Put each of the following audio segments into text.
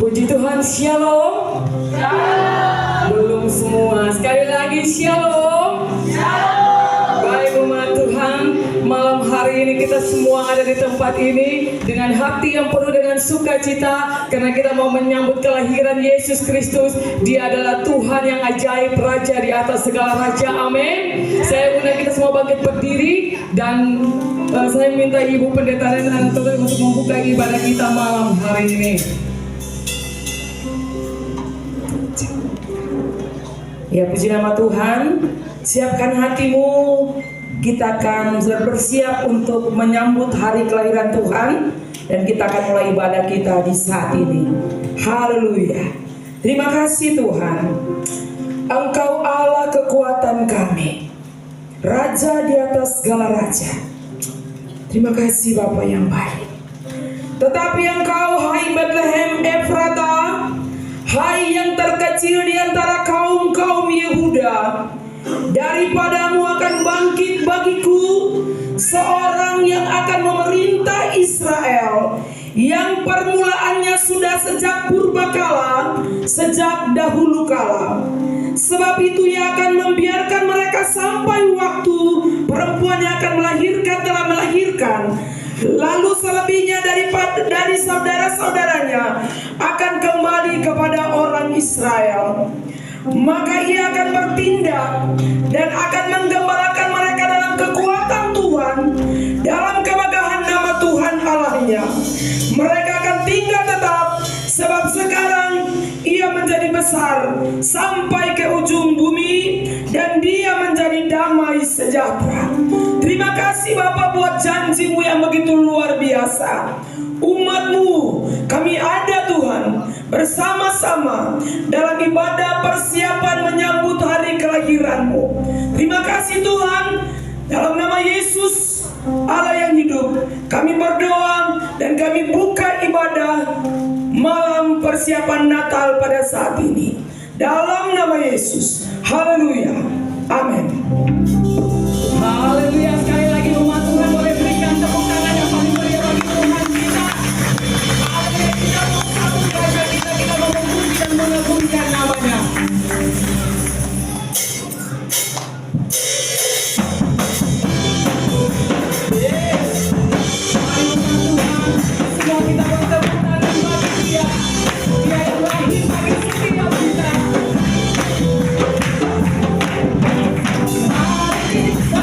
Puji Tuhan, shalom. Belum semua, sekali lagi shalom. Baik umat Tuhan, malam hari ini kita semua ada di tempat ini dengan hati yang penuh dengan sukacita karena kita mau menyambut kelahiran Yesus Kristus. Dia adalah Tuhan yang ajaib, Raja di atas segala raja. Amin. Saya undang kita semua bangkit berdiri dan saya minta Ibu Pendeta dan Anton untuk membuka ibadah kita malam hari ini. Ya, puji nama Tuhan. Siapkan hatimu. Kita akan bersiap untuk menyambut hari kelahiran Tuhan. Dan kita akan mulai ibadah kita di saat ini. Haleluya. Terima kasih Tuhan. Engkau Allah kekuatan kami, Raja di atas segala raja. Terima kasih Bapa yang baik. Tetapi Engkau, hai Bethlehem Efrata, hai yang terkecil di antara kaum-kaum Yehuda, daripadamu akan bangkit bagiku seorang yang akan memerintah Israel, yang permulaannya sudah sejak purbakala, sejak dahulu kala. Sebab itu ia akan membiarkan mereka sampai waktu perempuan yang akan melahirkan telah melahirkan. Lalu selebihnya dari saudara-saudaranya akan kembali kepada orang Israel. Maka ia akan bertindak dan akan menggembalakan mereka dalam kekuatan Tuhan, dalam kemegahan nama Tuhan Allahnya. Mereka akan tinggal tetap, sebab sekarang ia menjadi besar sampai ke ujung bumi, dan dia menjadi damai sejahtera. Terima kasih Bapa buat janjimu yang begitu luar biasa. Umatmu, kami ada Tuhan bersama-sama dalam ibadah persiapan menyambut hari kelahiranmu. Terima kasih Tuhan. Dalam nama Yesus Allah yang hidup, kami berdoa dan kami buka ibadah malam persiapan Natal pada saat ini. Dalam nama Yesus. Haleluya. Amin. Haleluya. Sekali lagi umat Tuhan boleh berikan tepuk tangan yang paling meriah bagi Tuhan kita. Haleluya. Kita mengagungkan Raja kita, kita memuji dan mengagungkan namanya. Kita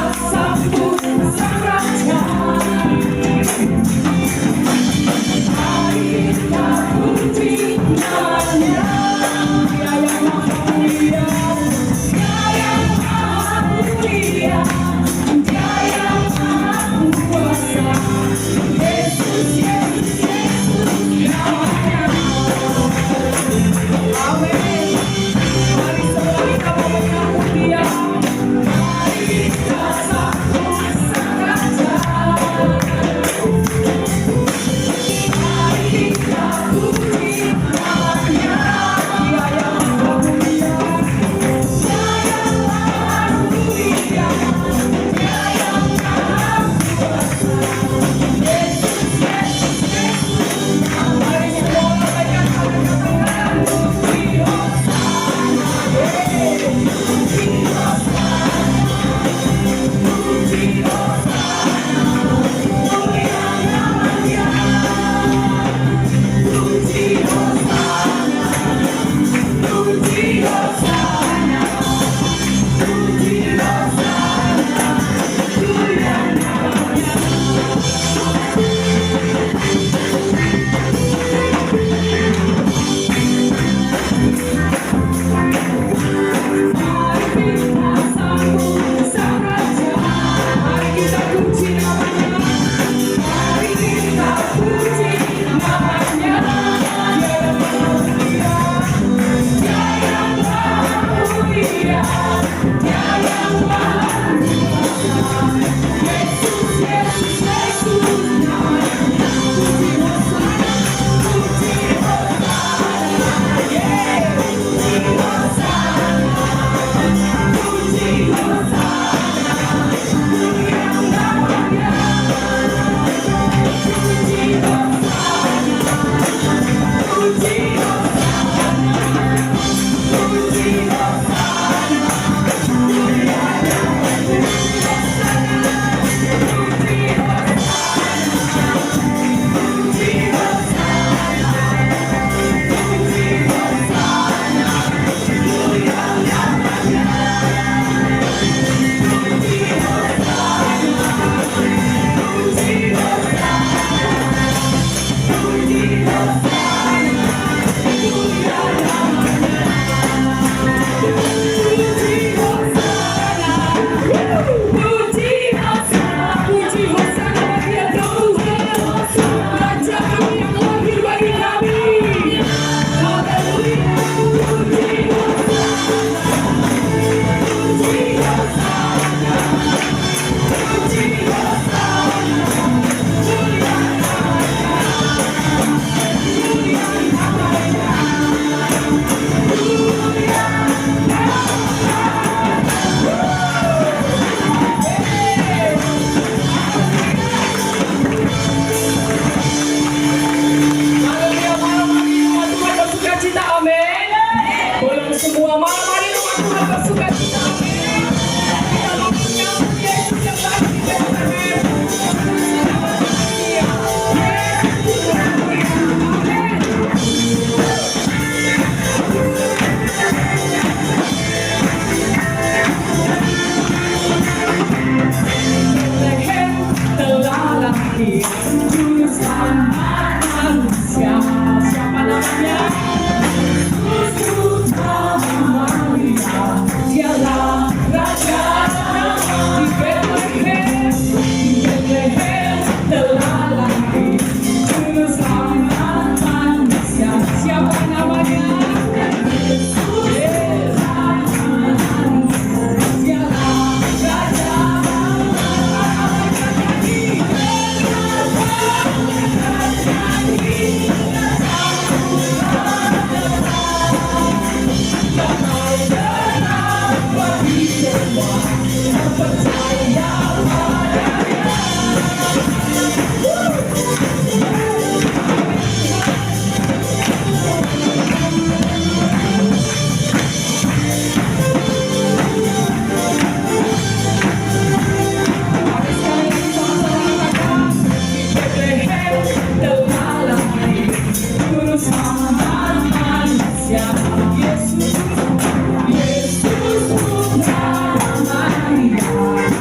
Yesus, Yesus, Maria.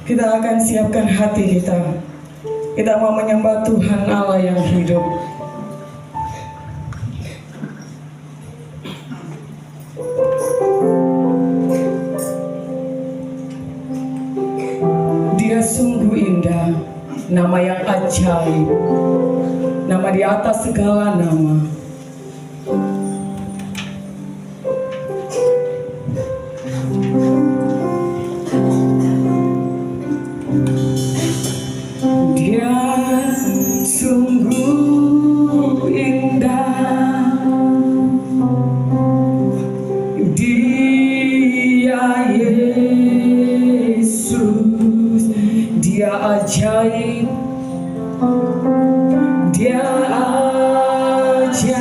Kita akan siapkan hati kita. Kita mau menyembah Tuhan Allah yang hidup. Dia sungguh indah, nama yang ajaib, nama di atas segala nama. Dia sungguh indah, Dia Yesus, Dia ajaib, Dia ajaib.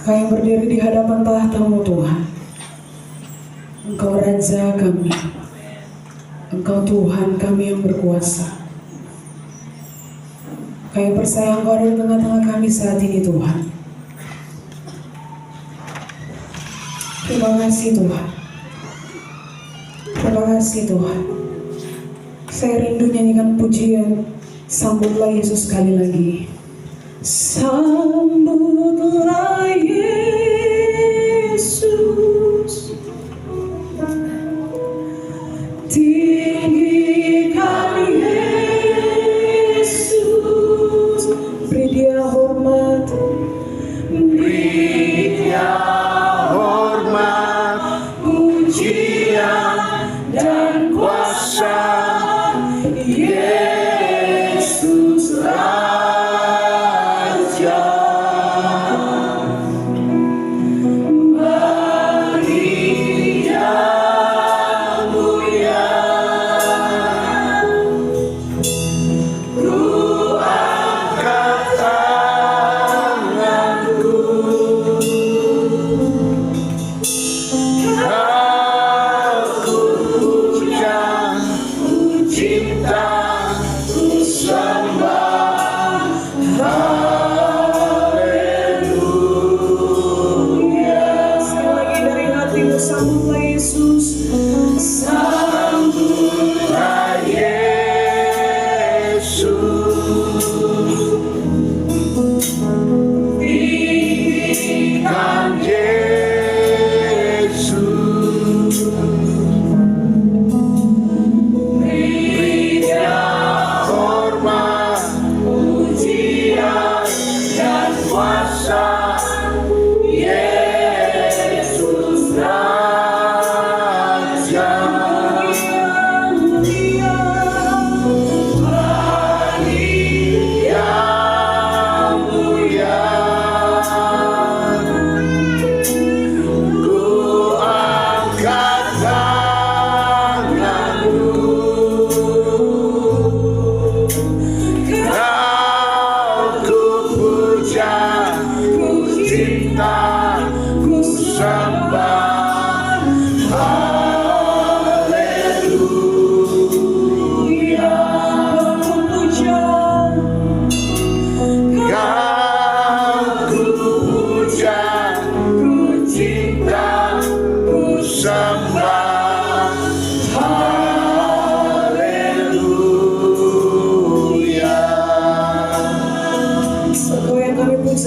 Kami berdiri di hadapan tahta-Mu Tuhan. Engkau Raja kami, Engkau Tuhan kami yang berkuasa. Kami percaya Engkau ada di tengah-tengah kami saat ini Tuhan. Terima kasih Tuhan. Terima kasih Tuhan. Saya rindu nyanyikan pujian Sambutlah Yesus sekali lagi. Sambutlah Yesus, tinggikan Yesus, beri Dia hormat, pujian dan kuasa. Yesus Raja.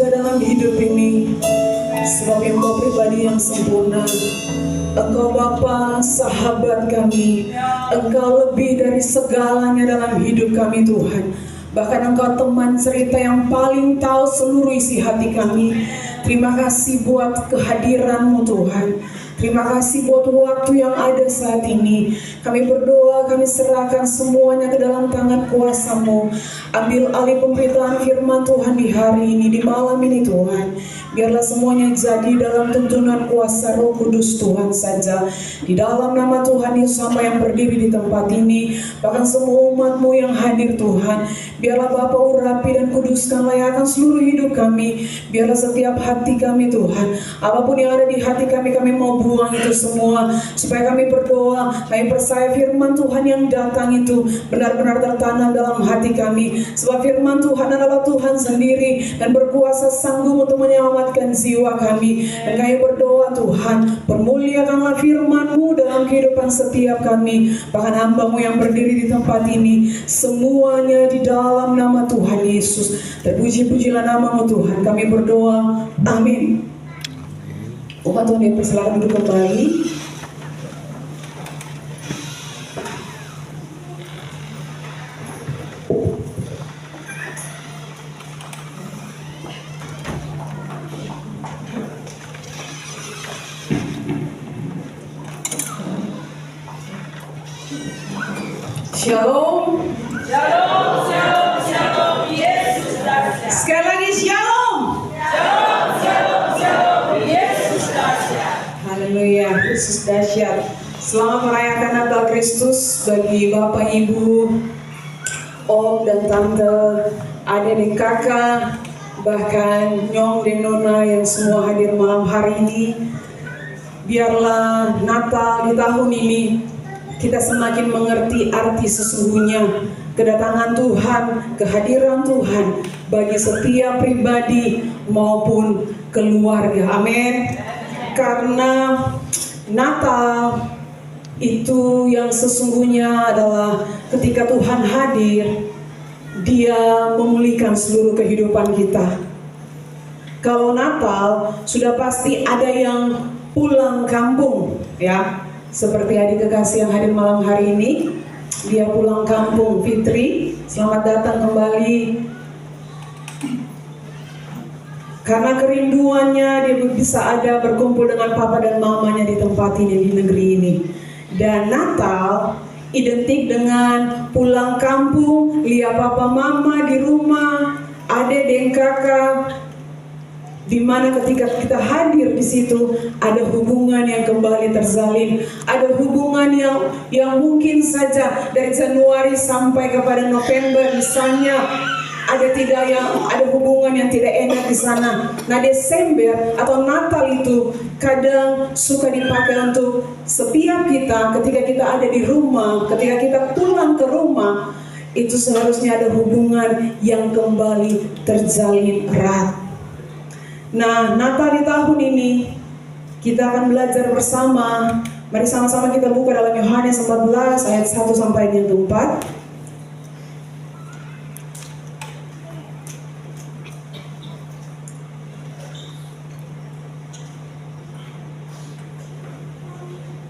bekerja dalam hidup ini. Sebab Engkau pribadi yang sempurna. Engkau Bapa, sahabat kami. Engkau lebih dari segalanya dalam hidup kami Tuhan. Bahkan Engkau teman cerita yang paling tahu seluruh isi hati kami. Terima kasih buat kehadiran-Mu Tuhan. Terima kasih buat waktu yang ada saat ini. Kami berdoa, kami serahkan semuanya ke dalam tangan kuasa-Mu. Ambil alih pemberitaan firman Tuhan di hari ini, di malam ini Tuhan. Biarlah semuanya jadi dalam tuntunan kuasa Roh Kudus Tuhan saja. Di dalam nama Tuhan Yesus sama yang berdiri di tempat ini, bahkan semua umat-Mu yang hadir Tuhan. Biarlah Bapa urapi dan kuduskan layakan seluruh hidup kami. Biarlah setiap hati kami Tuhan, apapun yang ada di hati kami, kami mau buang itu semua. Supaya kami berdoa, kami percaya firman Tuhan yang datang itu benar-benar tertanam dalam hati kami. Sebab firman Tuhan adalah Tuhan sendiri dan berkuasa sanggup untuk menyelamatkan jiwa kami. Dan kami berdoa Tuhan, permuliakanlah firman-Mu dalam kehidupan setiap kami. Bahkan hamba-Mu yang berdiri di tempat ini, semuanya di dalam nama Tuhan Yesus. Terpuji-pujilah nama-Mu Tuhan. Kami berdoa, amin. Umat Tuhan dipersilakan duduk kembali. Shalom. Shalom, shalom, shalom. Yesus dahsyat. Sekali lagi shalom. Shalom, shalom, shalom. Yesus dahsyat. Haleluya, Yesus dahsyat. Selamat merayakan Natal Kristus bagi Bapak, Ibu, Om dan Tante, adik dan kakak, bahkan Nyong dan Nona yang semua hadir malam hari ini. Biarlah Natal di tahun ini kita semakin mengerti arti sesungguhnya kedatangan Tuhan, kehadiran Tuhan bagi setiap pribadi maupun keluarga. Amin. Karena Natal itu yang sesungguhnya adalah ketika Tuhan hadir, Dia memulihkan seluruh kehidupan kita. Kalau Natal sudah pasti ada yang pulang kampung, ya. Seperti adik kekasih yang hadir malam hari ini, dia pulang kampung. Fitri, selamat datang kembali. Karena kerinduannya dia bisa ada berkumpul dengan papa dan mamanya di tempat ini, di negeri ini. Dan Natal identik dengan pulang kampung, lihat papa mama di rumah, adik dan kakak. Di mana ketika kita hadir di situ ada hubungan yang kembali terjalin, ada hubungan yang mungkin saja dari Januari sampai kepada November misalnya ada hubungan yang tidak enak di sana. Nah, Desember atau Natal itu kadang suka dipakai untuk setiap kita ketika kita ada di rumah, ketika kita pulang ke rumah, itu seharusnya ada hubungan yang kembali terjalin erat. Nah, Natal di tahun ini kita akan belajar bersama. Mari sama-sama kita buka dalam Yohanes 14 ayat 1 sampai yang keempat.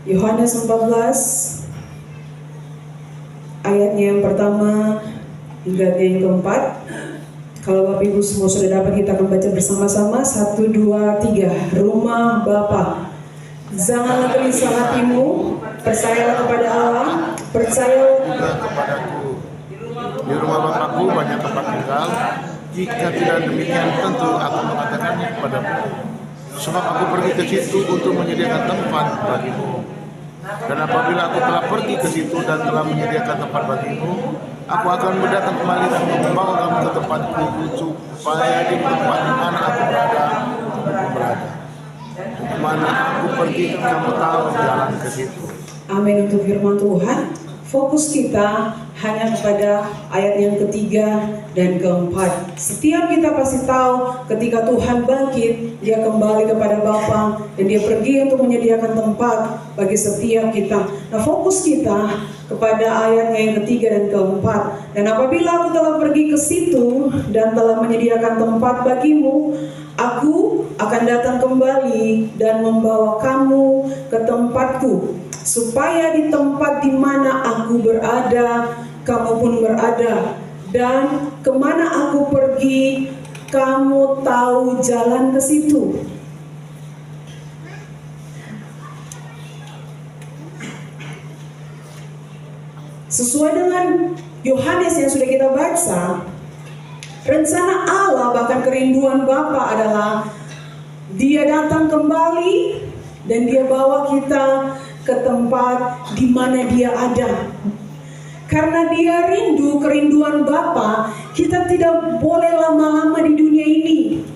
Yohanes 14 ayatnya yang pertama hingga yang keempat. Kalau Bapak Ibu semua sudah dapat, kita akan baca bersama-sama. 1, 2, 3. Rumah Bapa. Janganlah gelisah hatimu, percayalah kepada Allah, percayalah kepadaku. Di rumah Bapakku banyak tempat tinggal. Jika tidak demikian, tentu aku mengatakannya kepadamu. Sebab aku pergi ke situ untuk menyediakan tempat bagimu. Dan apabila aku telah pergi ke situ dan telah menyediakan tempat bagimu, aku akan datang kembali dan membawa kamu ke tempatku, supaya di tempat di mana aku berada, kamu berada. Di mana aku pergi, kamu tahu jalan ke situ. Amin untuk firman Tuhan. Fokus kita hanya kepada ayat yang ketiga dan keempat. Setiap kita pasti tahu ketika Tuhan bangkit, dia kembali kepada Bapa dan dia pergi untuk menyediakan tempat bagi setiap kita. Nah, fokus kita kepada ayatnya yang ketiga dan keempat. Dan apabila aku telah pergi ke situ dan telah menyediakan tempat bagimu, aku akan datang kembali dan membawa kamu ke tempatku, supaya di tempat di mana aku berada, kamu pun berada. Dan kemana aku pergi, kamu tahu jalan ke situ. Sesuai dengan Yohanes yang sudah kita baca, rencana Allah bahkan kerinduan Bapa adalah dia datang kembali dan dia bawa kita ke tempat di mana dia ada. Karena dia rindu, kerinduan Bapa, kita tidak boleh lama-lama di dunia ini.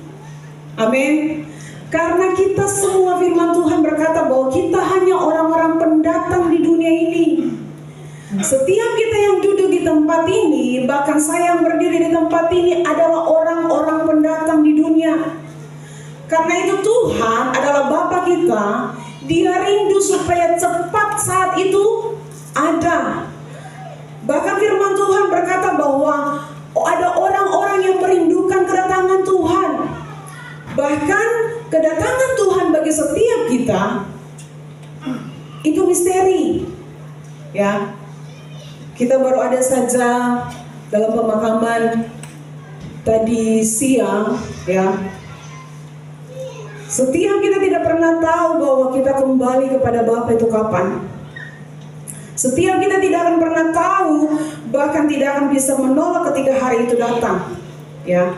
Amin. Karena kita semua, firman Tuhan berkata bahwa kita hanya orang-orang pendatang di dunia ini. Setiap kita yang duduk di tempat ini, bahkan saya yang berdiri di tempat ini adalah orang-orang pendatang di dunia. Karena itu Tuhan adalah Bapa kita, dia rindu supaya cepat saat itu ada. Bahkan firman Tuhan berkata bahwa ada orang-orang yang merindukan kedatangan Tuhan. Bahkan kedatangan Tuhan bagi setiap kita itu misteri. Ya. Kita baru ada saja dalam pemakaman tadi siang, ya. Setiap kita tidak pernah tahu bahwa kita kembali kepada Bapa itu kapan. Setiap kita tidak akan pernah tahu, bahkan tidak akan bisa menolak ketika hari itu datang. Ya,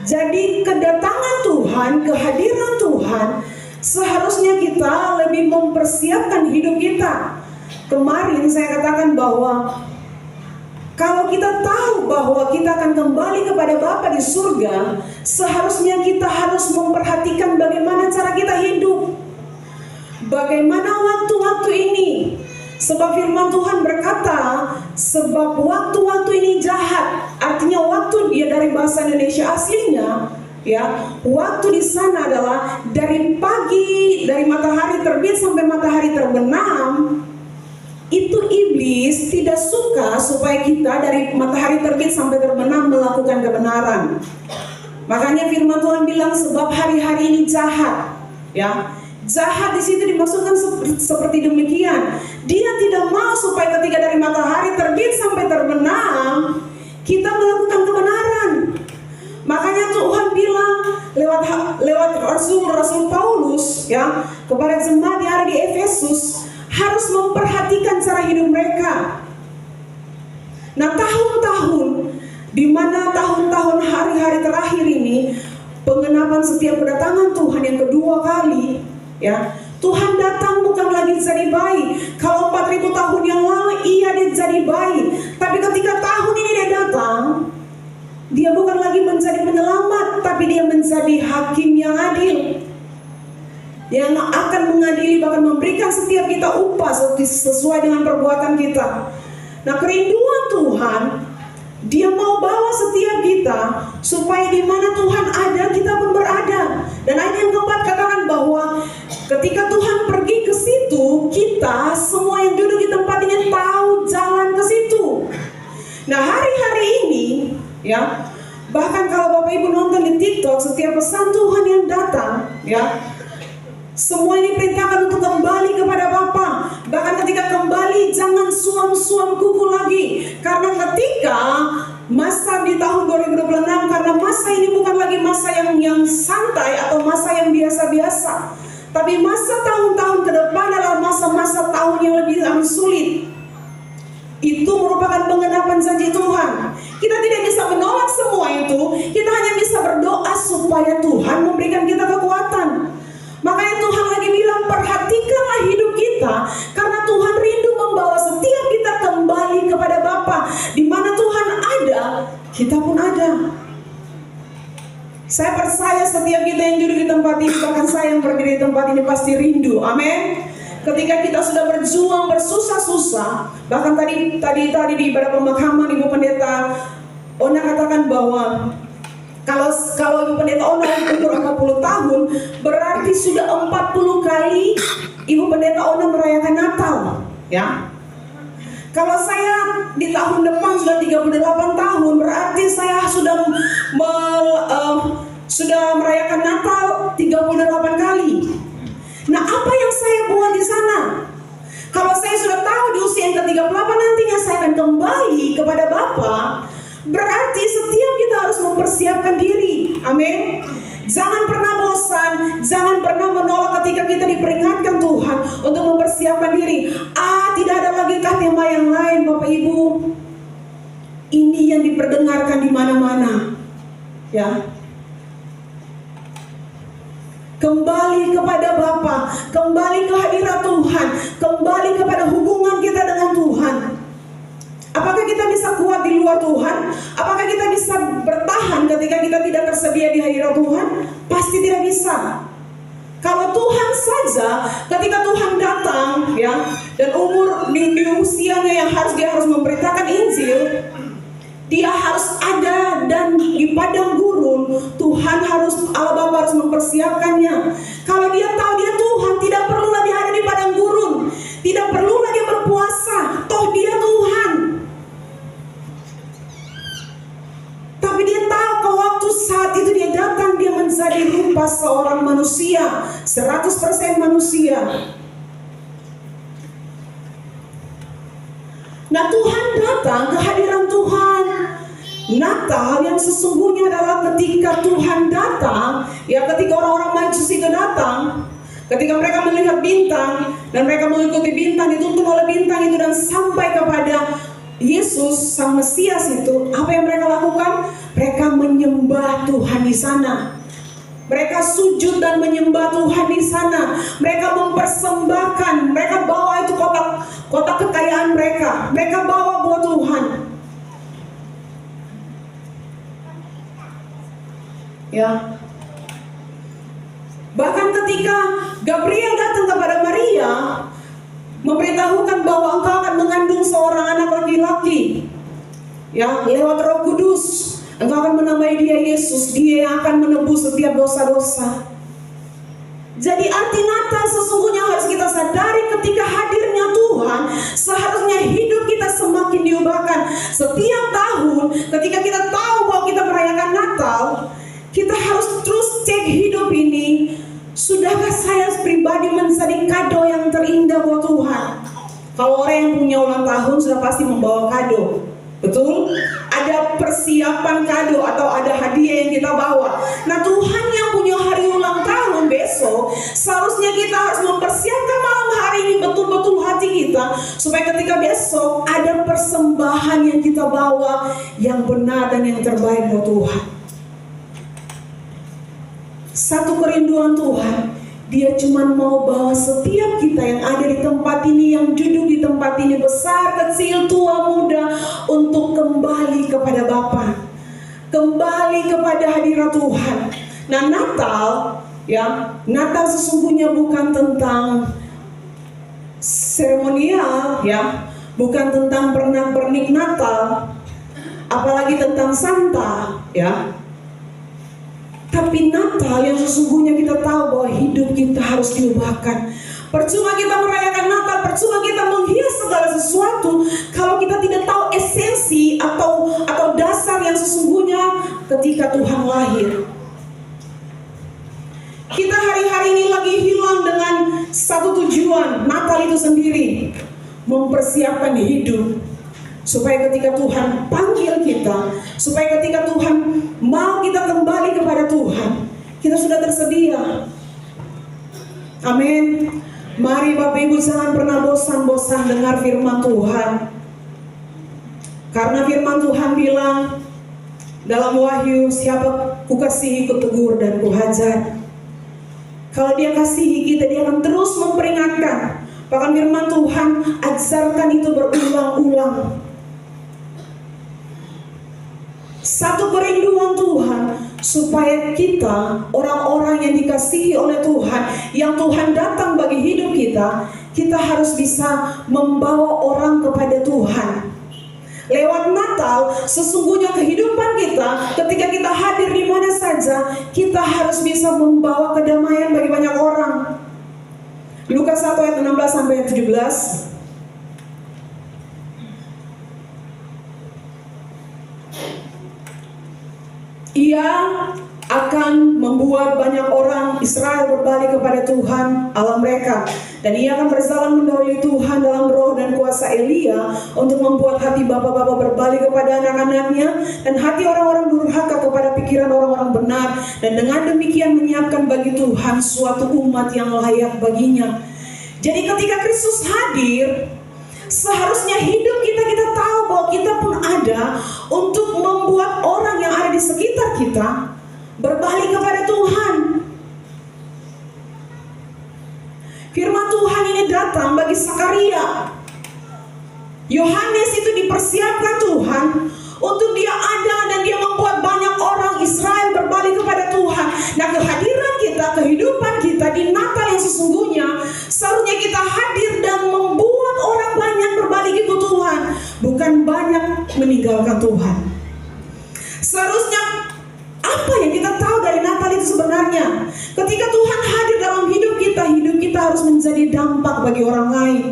jadi kedatangan Tuhan, kehadiran Tuhan, seharusnya kita lebih mempersiapkan hidup kita. Kemarin saya katakan bahwa kalau kita tahu bahwa kita akan kembali kepada Bapa di surga, seharusnya kita harus memperhatikan bagaimana cara kita hidup, bagaimana waktu-waktu ini. Sebab firman Tuhan berkata, sebab waktu-waktu ini jahat. Artinya waktu dia dari bahasa Indonesia aslinya, ya, waktu di sana adalah dari pagi, dari matahari terbit sampai matahari terbenam. Itu iblis tidak suka supaya kita dari matahari terbit sampai terbenam melakukan kebenaran. Makanya firman Tuhan bilang sebab hari-hari ini jahat, ya. Jahat di situ dimaksudkan seperti demikian. Dia tidak mau supaya ketika dari matahari terbit sampai terbenam kita melakukan kebenaran. Makanya Tuhan bilang lewat Rasul Paulus, ya, kepada jemaat yang ada di Efesus, harus memperhatikan cara hidup mereka. Nah, tahun-tahun di mana tahun-tahun hari-hari terakhir ini pengenapan setiap kedatangan Tuhan yang kedua kali, ya, Tuhan datang bukan lagi jadi bayi. Kalau 4000 tahun yang lalu iya dia jadi bayi, tapi ketika tahun ini dia datang, dia bukan lagi menjadi penyelamat, tapi dia menjadi hakim yang adil, yang akan mengadili, bahkan memberikan setiap kita upah sesuai dengan perbuatan kita. Nah, kerinduan Tuhan, dia mau bawa setiap kita supaya di mana Tuhan ada, kita pun berada. Dan ayat yang keempat katakan bahwa ketika Tuhan pergi ke situ, kita semua yang duduk di tempat ini tahu jalan ke situ. Nah, hari-hari ini, ya, bahkan kalau Bapak Ibu nonton di TikTok, setiap pesan Tuhan yang datang, ya, semua ini perintahkan untuk kembali kepada Bapa. Bahkan ketika kembali, jangan suam-suam kuku lagi. Karena ketika masa di tahun 2026, karena masa ini bukan lagi masa yang santai atau masa yang biasa-biasa, tapi masa tahun-tahun ke depan adalah masa-masa tahun yang lebih sulit. Itu merupakan pengenapan janji Tuhan. Kita tidak bisa menolak semua itu. Kita hanya bisa berdoa supaya Tuhan memberikan kita kekuatan. Makanya Tuhan lagi bilang, perhatikanlah hidup kita, karena Tuhan rindu membawa setiap kita kembali kepada Bapa. Di mana Tuhan ada, kita pun ada. Saya percaya setiap kita yang duduk di tempat ini, bahkan saya yang berdiri di tempat ini pasti rindu. Amin. ketika kita sudah berjuang bersusah-susah, bahkan tadi di ibadah pemakaman Ibu Pendeta Ona katakan bahwa kalau Ibu Pendeta Ona umur 40 tahun, berarti sudah 40 kali Ibu Pendeta Ona merayakan Natal, ya. Kalau saya di tahun depan sudah 38 tahun, berarti saya sudah merayakan Natal 38 kali. Nah, apa yang saya buat di sana? Kalau saya sudah tahu di usia yang ke-38 nantinya saya akan kembali kepada Bapa, berarti setiap kita harus mempersiapkan diri. Amin. Jangan pernah bosan, jangan pernah menolak ketika kita diperingatkan Tuhan untuk mempersiapkan diri. Tidak ada lagi tema yang lain, Bapak Ibu. Ini yang diperdengarkan di mana-mana. Ya. Kembali kepada Bapa, kembali ke hadirat Tuhan, kembali kepada hubungan kita dengan Tuhan. Apakah kita bisa kuat di luar Tuhan? Apakah kita bisa bertahan ketika kita tidak tersedia di hadirat Tuhan? Pasti tidak bisa. Kalau Tuhan saja, ketika Tuhan datang, ya, dan umur di usianya yang dia harus memberitakan Injil, dia harus ada dan di padang gurun, Allah Bapa harus mempersiapkannya. Kalau dia tahu dia Tuhan, tidak perlulah dia ada di padang gurun, tidak perlulah dia berpuasa, toh dia Tuhan. Tapi dia tahu kalau waktu saat itu dia datang, dia menjadi rupa seorang manusia, 100% manusia. Nah, Tuhan datang, kehadiran Tuhan Natal yang sesungguhnya adalah ketika Tuhan datang, ya, ketika orang-orang Majus itu datang, ketika mereka melihat bintang dan mereka mengikuti bintang, dituntun oleh bintang itu dan sampai kepada Yesus Sang Mesias itu, apa yang mereka lakukan? Mereka menyembah Tuhan di sana. Mereka sujud dan menyembah Tuhan di sana. Mereka mempersembahkan, mereka bawa itu kotak kekayaan mereka. Mereka bawa buat Tuhan. Ya. Bahkan ketika Gabriel datang kepada Maria, memberitahukan bahwa engkau akan mengandung seorang anak laki-laki, ya, lewat Roh Kudus, engkau akan menamai dia Yesus, dia yang akan menebus setiap dosa-dosa. Jadi arti Natal sesungguhnya harus kita sadari, ketika hadirnya Tuhan, seharusnya hidup kita semakin diubahkan. Setiap tahun ketika kita tahu bahwa kita merayakan Natal, kita harus terus cek hidup ini. Sudahkah saya pribadi menjadi kado yang terindah buat Tuhan? Kalau orang yang punya ulang tahun sudah pasti membawa kado, betul? Ada persiapan kado atau ada hadiah yang kita bawa. Nah, Tuhan yang punya hari ulang tahun besok, seharusnya kita harus mempersiapkan malam hari ini betul-betul hati kita, supaya ketika besok ada persembahan yang kita bawa yang benar dan yang terbaik buat Tuhan. Satu kerinduan Tuhan, Dia cuma mau bawa setiap kita yang ada di tempat ini, yang duduk di tempat ini, besar, kecil, tua, muda, untuk kembali kepada Bapa, kembali kepada hadirat Tuhan. Nah, Natal, ya, Natal sesungguhnya bukan tentang seremonial, ya, bukan tentang pernak-pernik Natal, apalagi tentang Santa, ya. Tapi Natal yang sesungguhnya kita tahu bahwa hidup kita harus diubahkan. Percuma kita merayakan Natal, percuma kita menghias segala sesuatu kalau kita tidak tahu esensi atau dasar yang sesungguhnya ketika Tuhan lahir. Kita hari-hari ini lagi hilang dengan satu tujuan, Natal itu sendiri, mempersiapkan hidup supaya ketika Tuhan panggil kita, supaya ketika Tuhan mau kita kembali kepada Tuhan, kita sudah tersedia. Amin. Mari Bapak Ibu jangan pernah bosan-bosan dengar firman Tuhan. Karena firman Tuhan bilang dalam Wahyu, siapa kukasihi kutegur dan kuhajar. Kalau Dia kasihi kita, Dia akan terus memperingatkan. Bahkan firman Tuhan, ajarkan itu berulang-ulang. Satu kerinduan Tuhan supaya kita, orang-orang yang dikasihi oleh Tuhan, yang Tuhan datang bagi hidup kita kita harus bisa membawa orang kepada Tuhan. Lewat Natal, sesungguhnya kehidupan kita, ketika kita hadir di mana saja, kita harus bisa membawa kedamaian bagi banyak orang. Lukas 1 ayat 16 sampai 17. Ia akan membuat banyak orang Israel berbalik kepada Tuhan Allah mereka, dan ia akan berjalan mendahului Tuhan dalam roh dan kuasa Elia untuk membuat hati bapa-bapa berbalik kepada anak-anaknya dan hati orang-orang durhaka kepada pikiran orang-orang benar, dan dengan demikian menyiapkan bagi Tuhan suatu umat yang layak baginya. Jadi ketika Kristus hadir, seharusnya hidup kita tahu bahwa kita pun ada untuk membuat orang yang ada di sekitar kita berbalik kepada Tuhan. Firman Tuhan ini datang bagi Sakaria. Yohanes itu dipersiapkan Tuhan untuk dia ada dan dia membuat banyak orang Israel berbalik kepada Tuhan. Nah, kehadiran kita, kehidupan kita di Natal yang sesungguhnya, seharusnya kita hadir dan membuat orang banyak berbalik ke Tuhan, bukan banyak meninggalkan Tuhan. Seharusnya apa yang kita tahu dari Natal itu sebenarnya? Ketika Tuhan hadir dalam hidup kita harus menjadi dampak bagi orang lain.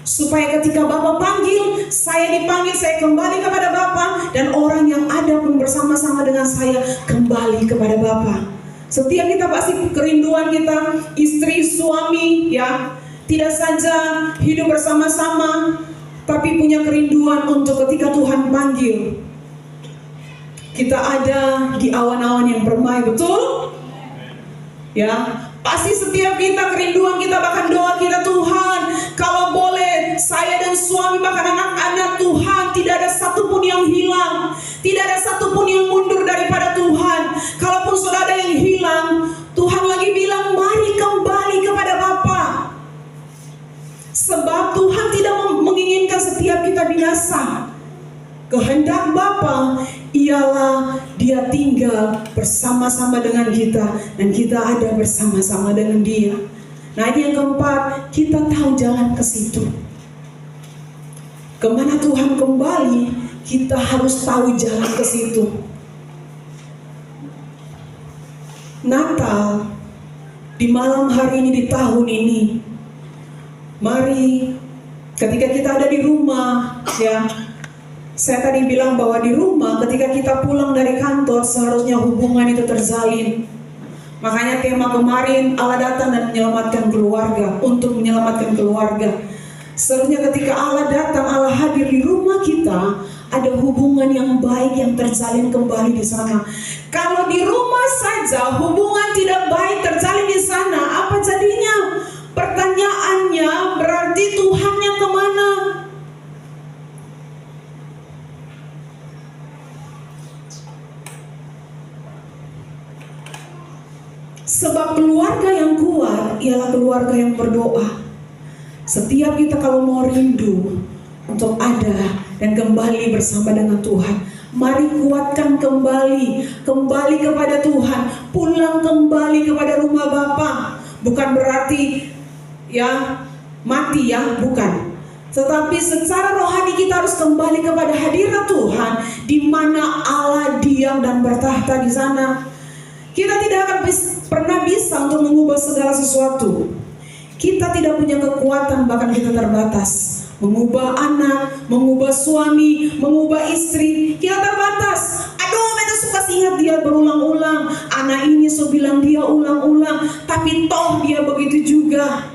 Supaya ketika Bapa panggil, saya dipanggil, saya kembali kepada Bapa, dan orang yang ada pun bersama-sama dengan saya kembali kepada Bapa. Setiap kita pasti kerinduan kita, istri, suami, ya, tidak saja hidup bersama-sama, tapi punya kerinduan untuk ketika Tuhan panggil, kita ada di awan-awan yang permai, betul? Ya, pasti setiap kita kerinduan kita, bahkan doa kita, Tuhan, kalau boleh saya dan suami bahkan anak-anak Tuhan, tidak ada satupun yang hilang, tidak ada satupun yang mundur daripada Tuhan. Kalaupun sudah ada yang hilang, Tuhan lagi bilang, mari kembali kepada Bapa. Sebab Tuhan tidak menginginkan setiap kita binasa. Kehendak Bapa ialah Dia tinggal bersama-sama dengan kita, dan kita ada bersama-sama dengan Dia. Nah, ini yang keempat, kita tahu jalan ke situ. Kemana Tuhan kembali, kita harus tahu jalan ke situ. Natal di malam hari ini, di tahun ini, mari ketika kita ada di rumah, ya, saya tadi bilang bahwa di rumah ketika kita pulang dari kantor seharusnya hubungan itu terjalin. Makanya tema kemarin, Allah datang dan menyelamatkan keluarga, untuk menyelamatkan keluarga. Seharusnya ketika Allah datang, Allah hadir di rumah kita, ada hubungan yang baik yang terjalin kembali di sana. Kalau di rumah saja hubungan tidak baik terjalin di sana, apa jadinya? Pertanyaannya, berarti Tuhannya kemana? Sebab keluarga yang kuat ialah keluarga yang berdoa. Setiap kita kalau mau rindu untuk ada dan kembali bersama dengan Tuhan, mari kuatkan kembali kepada Tuhan, pulang kembali kepada rumah Bapa. Bukan berarti ya mati, ya, bukan. Tetapi secara rohani kita harus kembali kepada hadirat Tuhan, di mana Allah diam dan bertahta di sana. Kita tidak akan pernah bisa untuk mengubah segala sesuatu. Kita tidak punya kekuatan, bahkan kita terbatas. Mengubah anak, mengubah suami, mengubah istri, kita terbatas. Aduh, kita suka ingat dia berulang-ulang. Anak ini so bilang dia ulang-ulang, tapi toh dia begitu juga.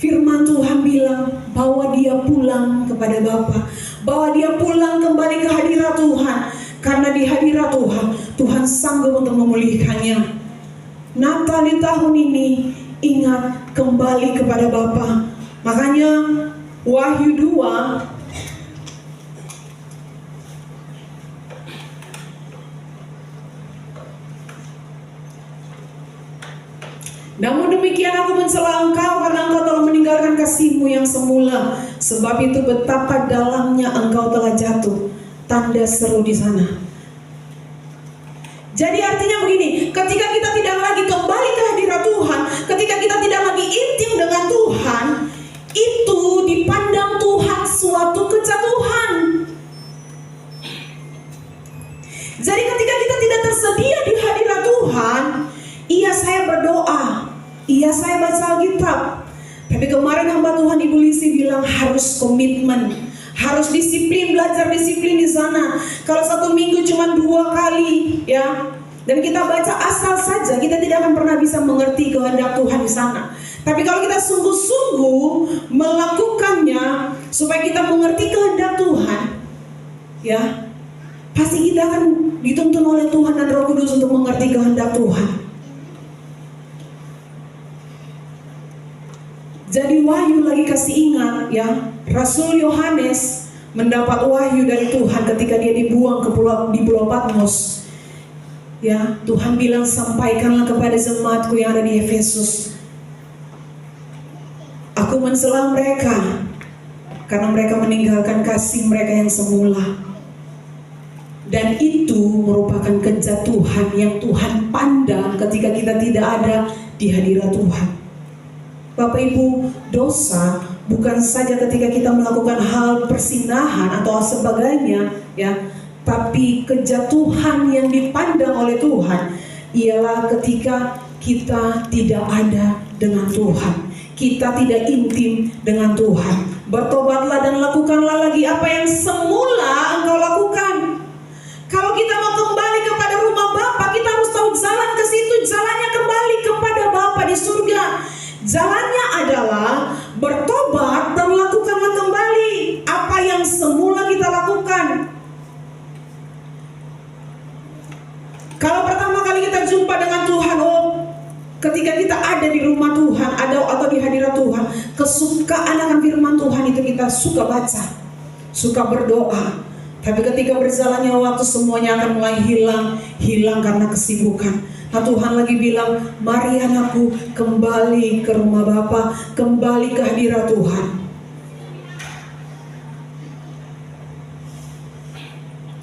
Firman Tuhan bilang bahwa dia pulang kepada Bapa, bahwa dia pulang kembali ke hadirat Tuhan. Karena di hadirat Tuhan, Tuhan sanggup untuk memulihkannya. Natal di tahun ini, ingat kembali kepada Bapa. Makanya Wahyu 2 Namun demikian aku mencela engkau karena engkau telah meninggalkan kasihmu yang semula. Sebab itu betapa dalamnya engkau telah jatuh. Tanda seru di sana. Jadi artinya begini, ketika kita tidak lagi kembali ke hadirat Tuhan, ketika kita tidak lagi Jadi ketika kita tidak tersedia di hadirat Tuhan, iya saya berdoa, iya saya baca Alkitab, tapi kemarin hamba Tuhan Ibu Lisi bilang harus komitmen, harus disiplin, belajar disiplin di sana. Kalau 1 minggu cuma 2 kali ya, dan kita baca asal saja, kita tidak akan pernah bisa mengerti kehendak Tuhan di sana. Tapi kalau kita sungguh-sungguh melakukannya supaya kita mengerti kehendak Tuhan, ya, pasti kita akan dituntun oleh Tuhan dan Roh Kudus untuk mengerti kehendak Tuhan. Jadi wahyu lagi kasih ingat ya, Rasul Yohanes mendapat wahyu dari Tuhan ketika dia dibuang di Pulau Patmos. Ya, Tuhan bilang sampaikanlah kepada jemaatku yang ada di Efesus. Aku mencela mereka karena mereka meninggalkan kasih mereka yang semula. Dan itu merupakan kejatuhan yang Tuhan pandang ketika kita tidak ada di hadirat Tuhan. Bapak Ibu, dosa bukan saja ketika kita melakukan hal persinahan atau sebagainya ya, tapi kejatuhan yang dipandang oleh Tuhan ialah ketika kita tidak ada dengan Tuhan, kita tidak intim dengan Tuhan. Bertobatlah dan lakukanlah lagi apa yang semula engkau lakukan. Kalau kita mau kembali kepada rumah Bapa, kita harus tahu jalan ke situ. Jalannya kembali kepada Bapa di surga. Jalannya adalah bertobat dan lakukanlah kembali apa yang semula kita lakukan. Kalau pertama kali kita jumpa dengan Tuhan, ketika kita ada di rumah Tuhan, atau di hadirat Tuhan, kesukaan akan firman Tuhan itu kita suka baca, suka berdoa. Tapi ketika berjalannya waktu, semuanya akan mulai hilang karena kesibukan. Nah, Tuhan lagi bilang, mari anakku kembali ke rumah Bapa, kembali ke hadirat Tuhan.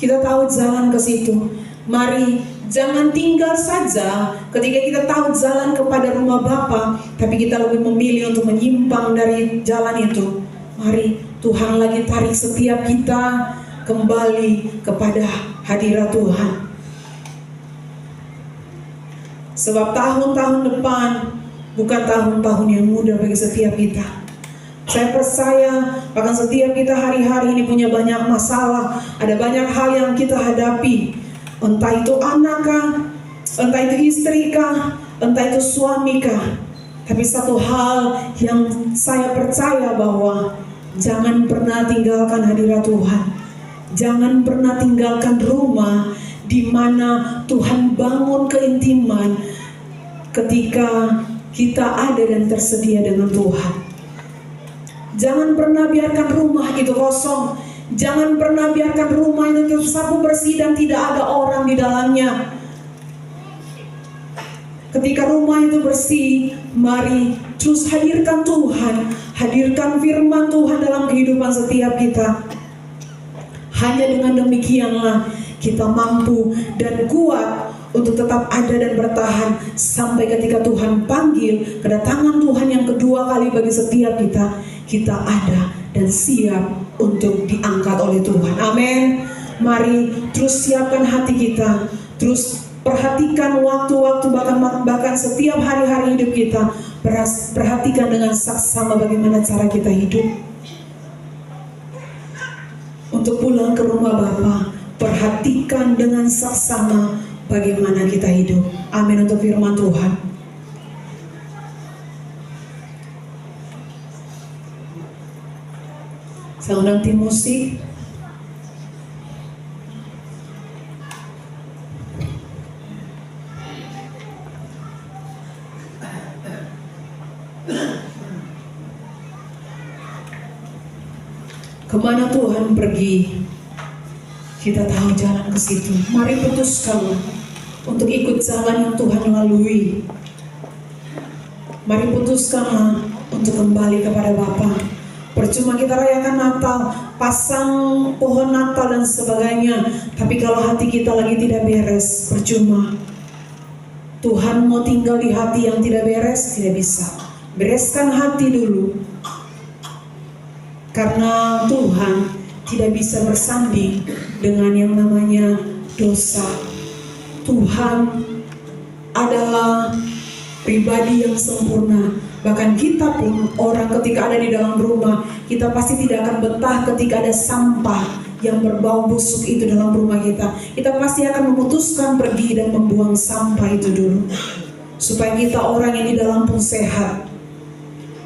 Kita tahu jalan ke situ. Mari jangan tinggal saja ketika kita tahu jalan kepada rumah Bapa, tapi kita lebih memilih untuk menyimpang dari jalan itu. Mari Tuhan lagi tarik setiap kita kembali kepada hadirat Tuhan. Sebab tahun-tahun depan bukan tahun-tahun yang mudah bagi setiap kita. Saya percaya bahkan setiap kita hari-hari ini punya banyak masalah, ada banyak hal yang kita hadapi. Entah itu anak kah, entah itu istri kah, entah itu suami kah. Tapi satu hal yang saya percaya bahwa jangan pernah tinggalkan hadirat Tuhan. Jangan pernah tinggalkan rumah di mana Tuhan bangun keintiman ketika kita ada dan tersedia dengan Tuhan. Jangan pernah biarkan rumah itu kosong. Jangan pernah biarkan rumah itu tersapu bersih dan tidak ada orang di dalamnya. Ketika rumah itu bersih, mari terus hadirkan Tuhan, hadirkan firman Tuhan dalam kehidupan setiap kita. Hanya dengan demikianlah kita mampu dan kuat untuk tetap ada dan bertahan sampai ketika Tuhan panggil kedatangan Tuhan yang kedua kali bagi setiap kita. Kita ada dan siap untuk diangkat oleh Tuhan. Amin. Mari terus siapkan hati kita, terus perhatikan waktu-waktu bahkan setiap hari-hari hidup kita. Perhatikan dengan saksama bagaimana cara kita hidup. Untuk pulang ke rumah Bapa, perhatikan dengan saksama bagaimana kita hidup. Amin untuk firman Tuhan. Saya undang tim musik. Kemana Tuhan pergi, kita tahu jalan ke situ. Mari putuskan untuk ikut jalan yang Tuhan lalui. Mari putuskanlah untuk kembali kepada Bapa. Percuma kita rayakan Natal, pasang pohon Natal dan sebagainya, tapi kalau hati kita lagi tidak beres, percuma. Tuhan mau tinggal di hati yang tidak beres, tidak bisa. Bereskan hati dulu. Karena Tuhan tidak bisa bersanding dengan yang namanya dosa. Tuhan adalah pribadi yang sempurna. Bahkan kita pun orang ketika ada di dalam rumah, kita pasti tidak akan betah ketika ada sampah yang berbau busuk itu dalam rumah kita. Kita pasti akan memutuskan pergi dan membuang sampah itu dulu, supaya kita orang yang di dalam pun sehat.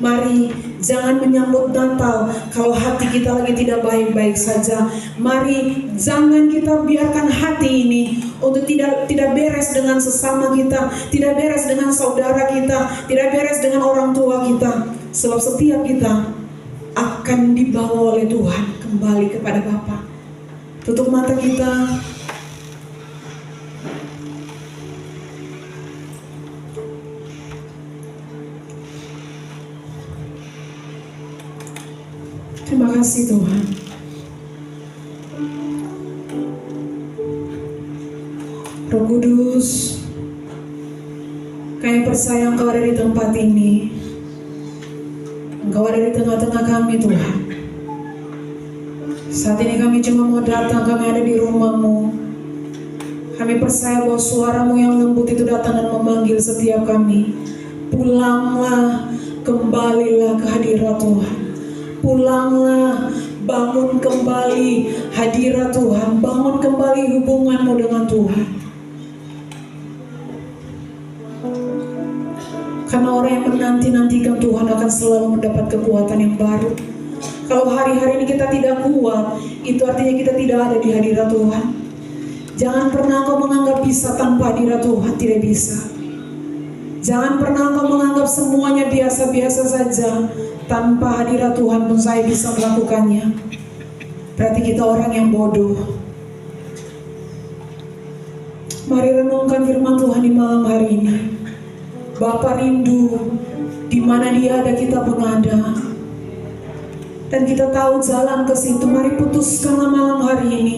Mari jangan menyambut Natal kalau hati kita lagi tidak baik-baik saja. Mari jangan kita biarkan hati ini untuk tidak beres dengan sesama kita, tidak beres dengan saudara kita, tidak beres dengan orang tua kita. Sebab setiap kita akan dibawa oleh Tuhan kembali kepada Bapa. Tutup mata kita. Terima kasih Tuhan. Roh Kudus, kami percaya Engkau ada di tempat ini. Engkau ada di tengah-tengah kami Tuhan. Saat ini kami cuma mau datang, kami ada di rumah-Mu. Kami percaya bahwa suara-Mu yang lembut itu datang dan memanggil setiap kami. Pulanglah, kembalilah ke hadirat Tuhan. Pulanglah, bangun kembali hadirat Tuhan, bangun kembali hubunganmu dengan Tuhan. Karena orang yang menanti-nantikan Tuhan akan selalu mendapat kekuatan yang baru. Kalau hari-hari ini kita tidak kuat, itu artinya kita tidak ada di hadirat Tuhan. Jangan pernah kau menganggap bisa tanpa hadirat Tuhan, tidak bisa. Jangan pernah kau menganggap semuanya biasa-biasa saja. Tanpa hadirat Tuhan pun saya bisa melakukannya. Berarti kita orang yang bodoh. Mari renungkan firman Tuhan di malam hari ini. Bapa rindu, di mana Dia ada kita pun ada. Dan kita tahu jalan ke situ. Mari putuskanlah malam hari ini.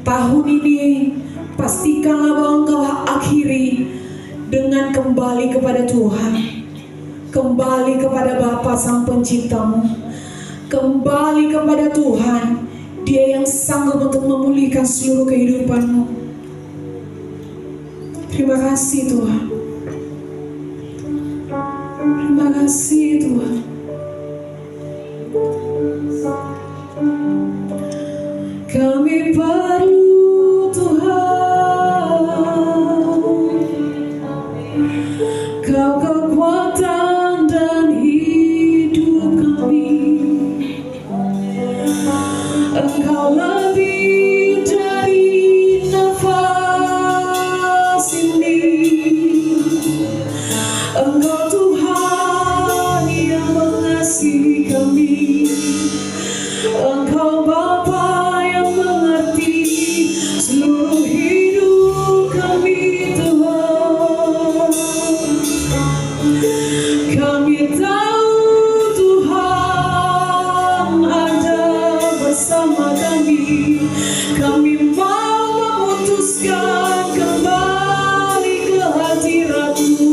Tahun ini pastikanlah bahwa engkau akhiri dengan kembali kepada Tuhan. Kembali kepada Bapa Sang Penciptamu. Kembali kepada Tuhan, Dia yang sanggup untuk memulihkan seluruh kehidupanmu. Terima kasih Tuhan. Terima kasih Tuhan. Kami perlu Tuhan, Kau kekuatan dan hidup kami. Engkau lebih dari nafas ini. Engkau Tuhan yang mengasihi kami. Engkau Bapa yang mengerti seluruh hidup kami Tuhan. Kami tahu Tuhan ada bersama kami. Kami mau memutuskan kembali ke hadirat-Mu.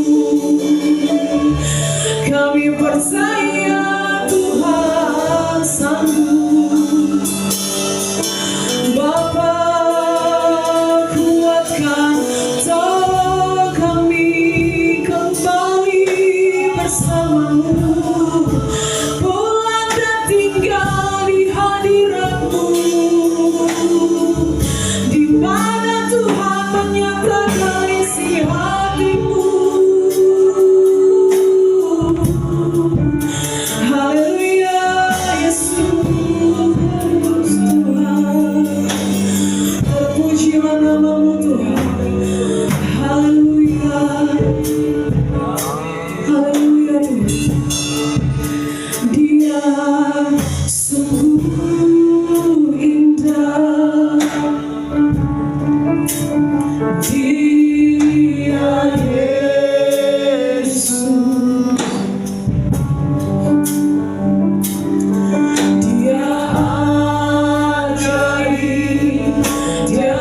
Kami percaya Tuhan sanggup. Bapa, kuatkan, tolong kami kembali bersama-Mu. Pulang dan tinggal di hadirat-Mu, di mana Tuhan menyatakan isi hati-Mu. Haleluya, Yesus Tuhan. Terpujilah nama-Mu Tuhan. Haleluya. Haleluya Tuhan. Dia sungguh indah. Dia Yesus. Dia ajaib. Dia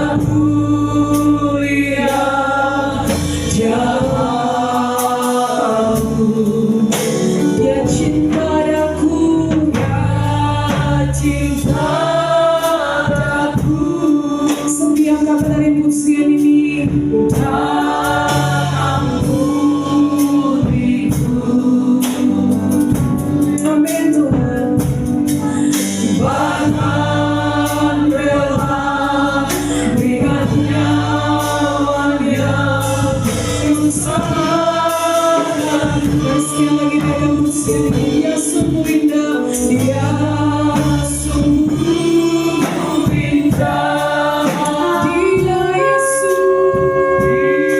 yang kata dari pujian ini. Amin Tuhan. Bahkan rela berikan nyawanya usahakan. Dan sekali lagi akan pujian ini. Dia sungguh indah, dia sungguh indah. Dia Yesus.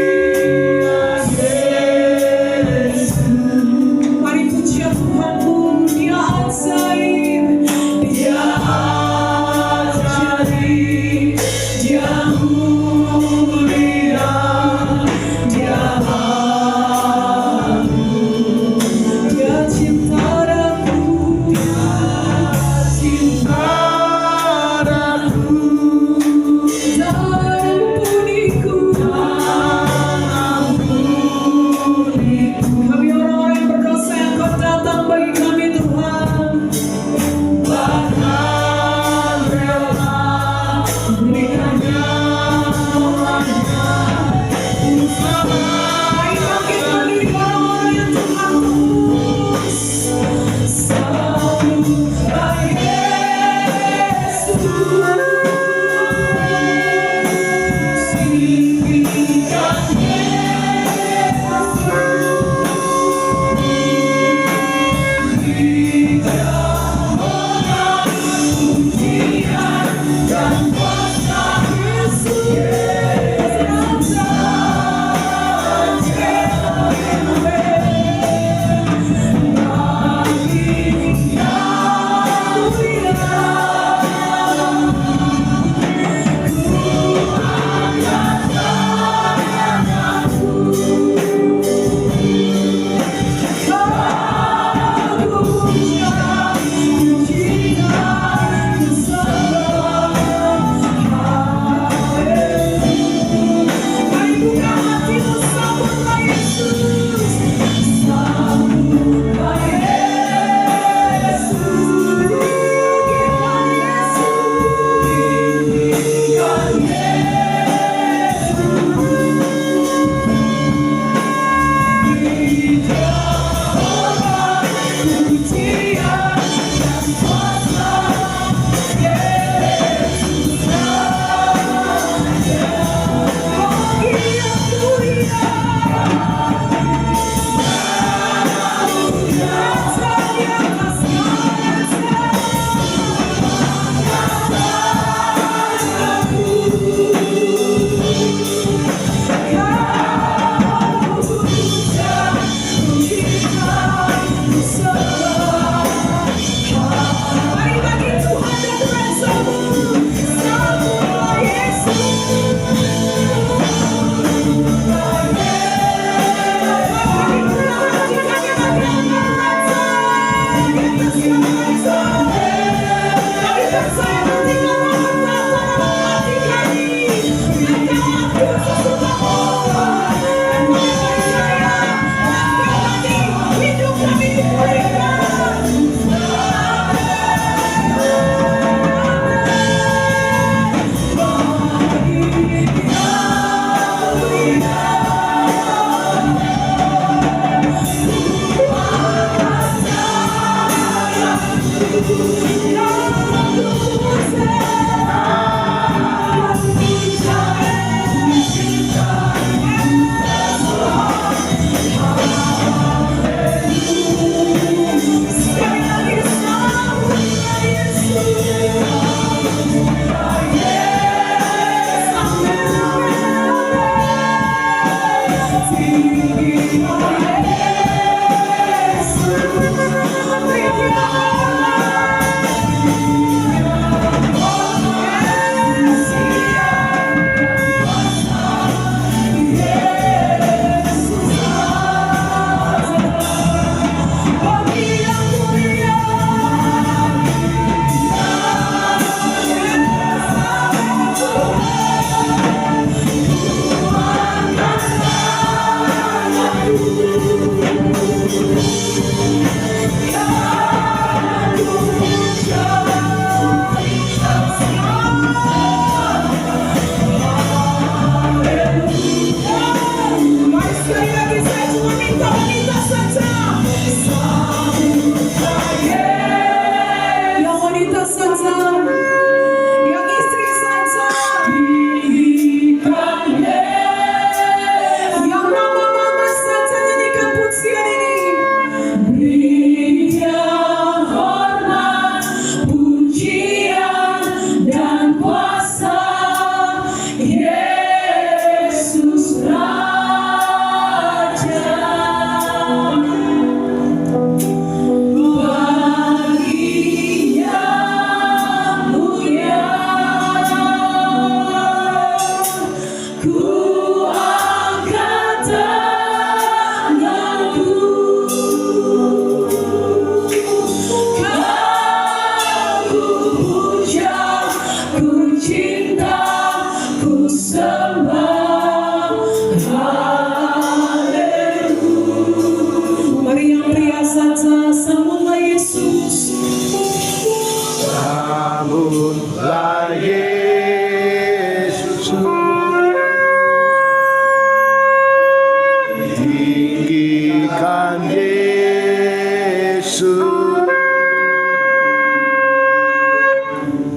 Tinggikan Yesus,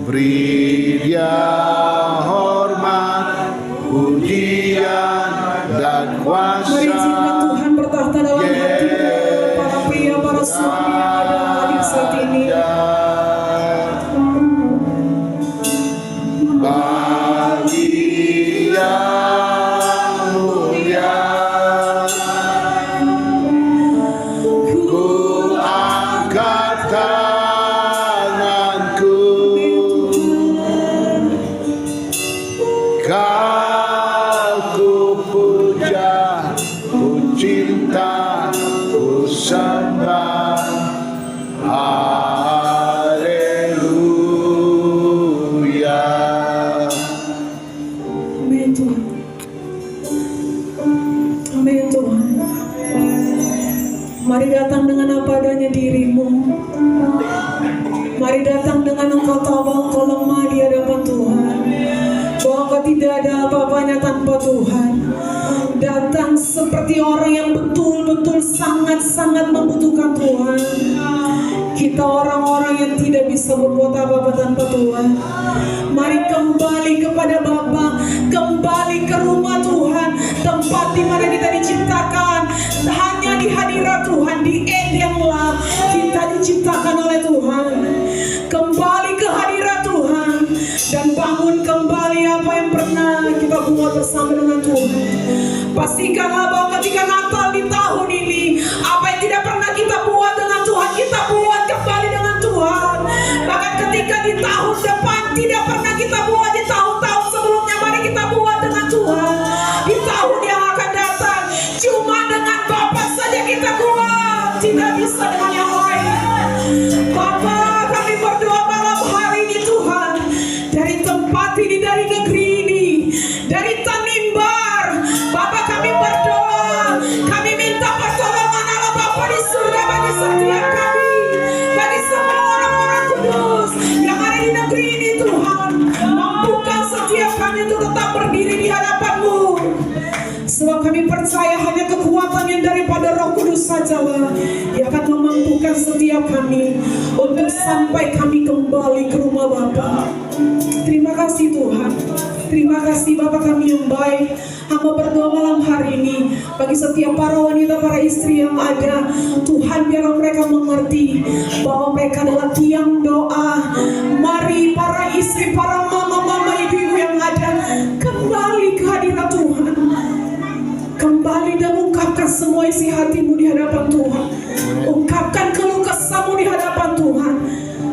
beri Dia hormat, pujian dan kuasa. Mari izinkan Tuhan bertahta dalam hati para pria, para suami yang ada hadir saat ini. Bagi yang mulia, ku angkat tanganku, Kau ku puja, ku cinta, ku sembah. Haleluya. Amin Tuhan. Amin Tuhan. Mari datang dengan apa adanya dirimu. Mari datang dengan engkau tahu bahwa engkau lemah di hadapan Tuhan, bahwa engkau tidak ada apa-apanya tanpa Tuhan. Datang seperti orang yang betul-betul sangat-sangat membutuhkan Tuhan. Kita orang-orang yang tidak bisa berbuat apa-apa tanpa Tuhan. Mari kembali kepada Bapa, kembali ke rumah Tuhan, tempat di mana kita diciptakan hanya di hadirat Tuhan, di Edenlah kita diciptakan oleh Tuhan. Kembali ke hadirat Tuhan dan bangun kembali apa yang pernah kita buat bersama dengan Tuhan. Pastikanlah bahwa ketika Natal di tahun ini, apa yang tidak pernah kita buat dengan Tuhan, kita buat kembali dengan Tuhan. Bahkan ketika di tahun depan tidak pernah kita buat di tahun-tahun sebelumnya, mari kita buat dengan Tuhan. Di tahun yang akan datang, cuma dengan Bapa saja kita kuat, tidak bisa dengan yang lain. Bapa, kami berdoa malam hari ini Tuhan, dari tempat ini, dari negeri ini, dari Tanimbar, Bapa kami berdoa, kami minta pertolongan Allah Bapa di surga bagi setiap kami, bagi semua orang-orang kudus yang ada di negeri ini Tuhan. Mampukan setiap kami untuk tetap berdiri di hadapan-Mu, sebab kami percaya hanya kekuatan yang daripada Roh Kudus sajalah yang akan memampukan setiap kami untuk sampai kami kembali ke rumah Bapa. Terima kasih Tuhan. Terima kasih Bapa kami yang baik. Hamba berdoa malam hari ini bagi setiap para wanita, para istri yang ada, Tuhan biarlah mereka mengerti bahwa mereka adalah tiang doa. Mari para istri, para mama-mama, ibu-ibu yang ada, kembali ke hadirat Tuhan. Kembali dan ungkapkan semua isi hatimu di hadapan Tuhan. Ungkapkan keluh kesahmu di hadapan Tuhan.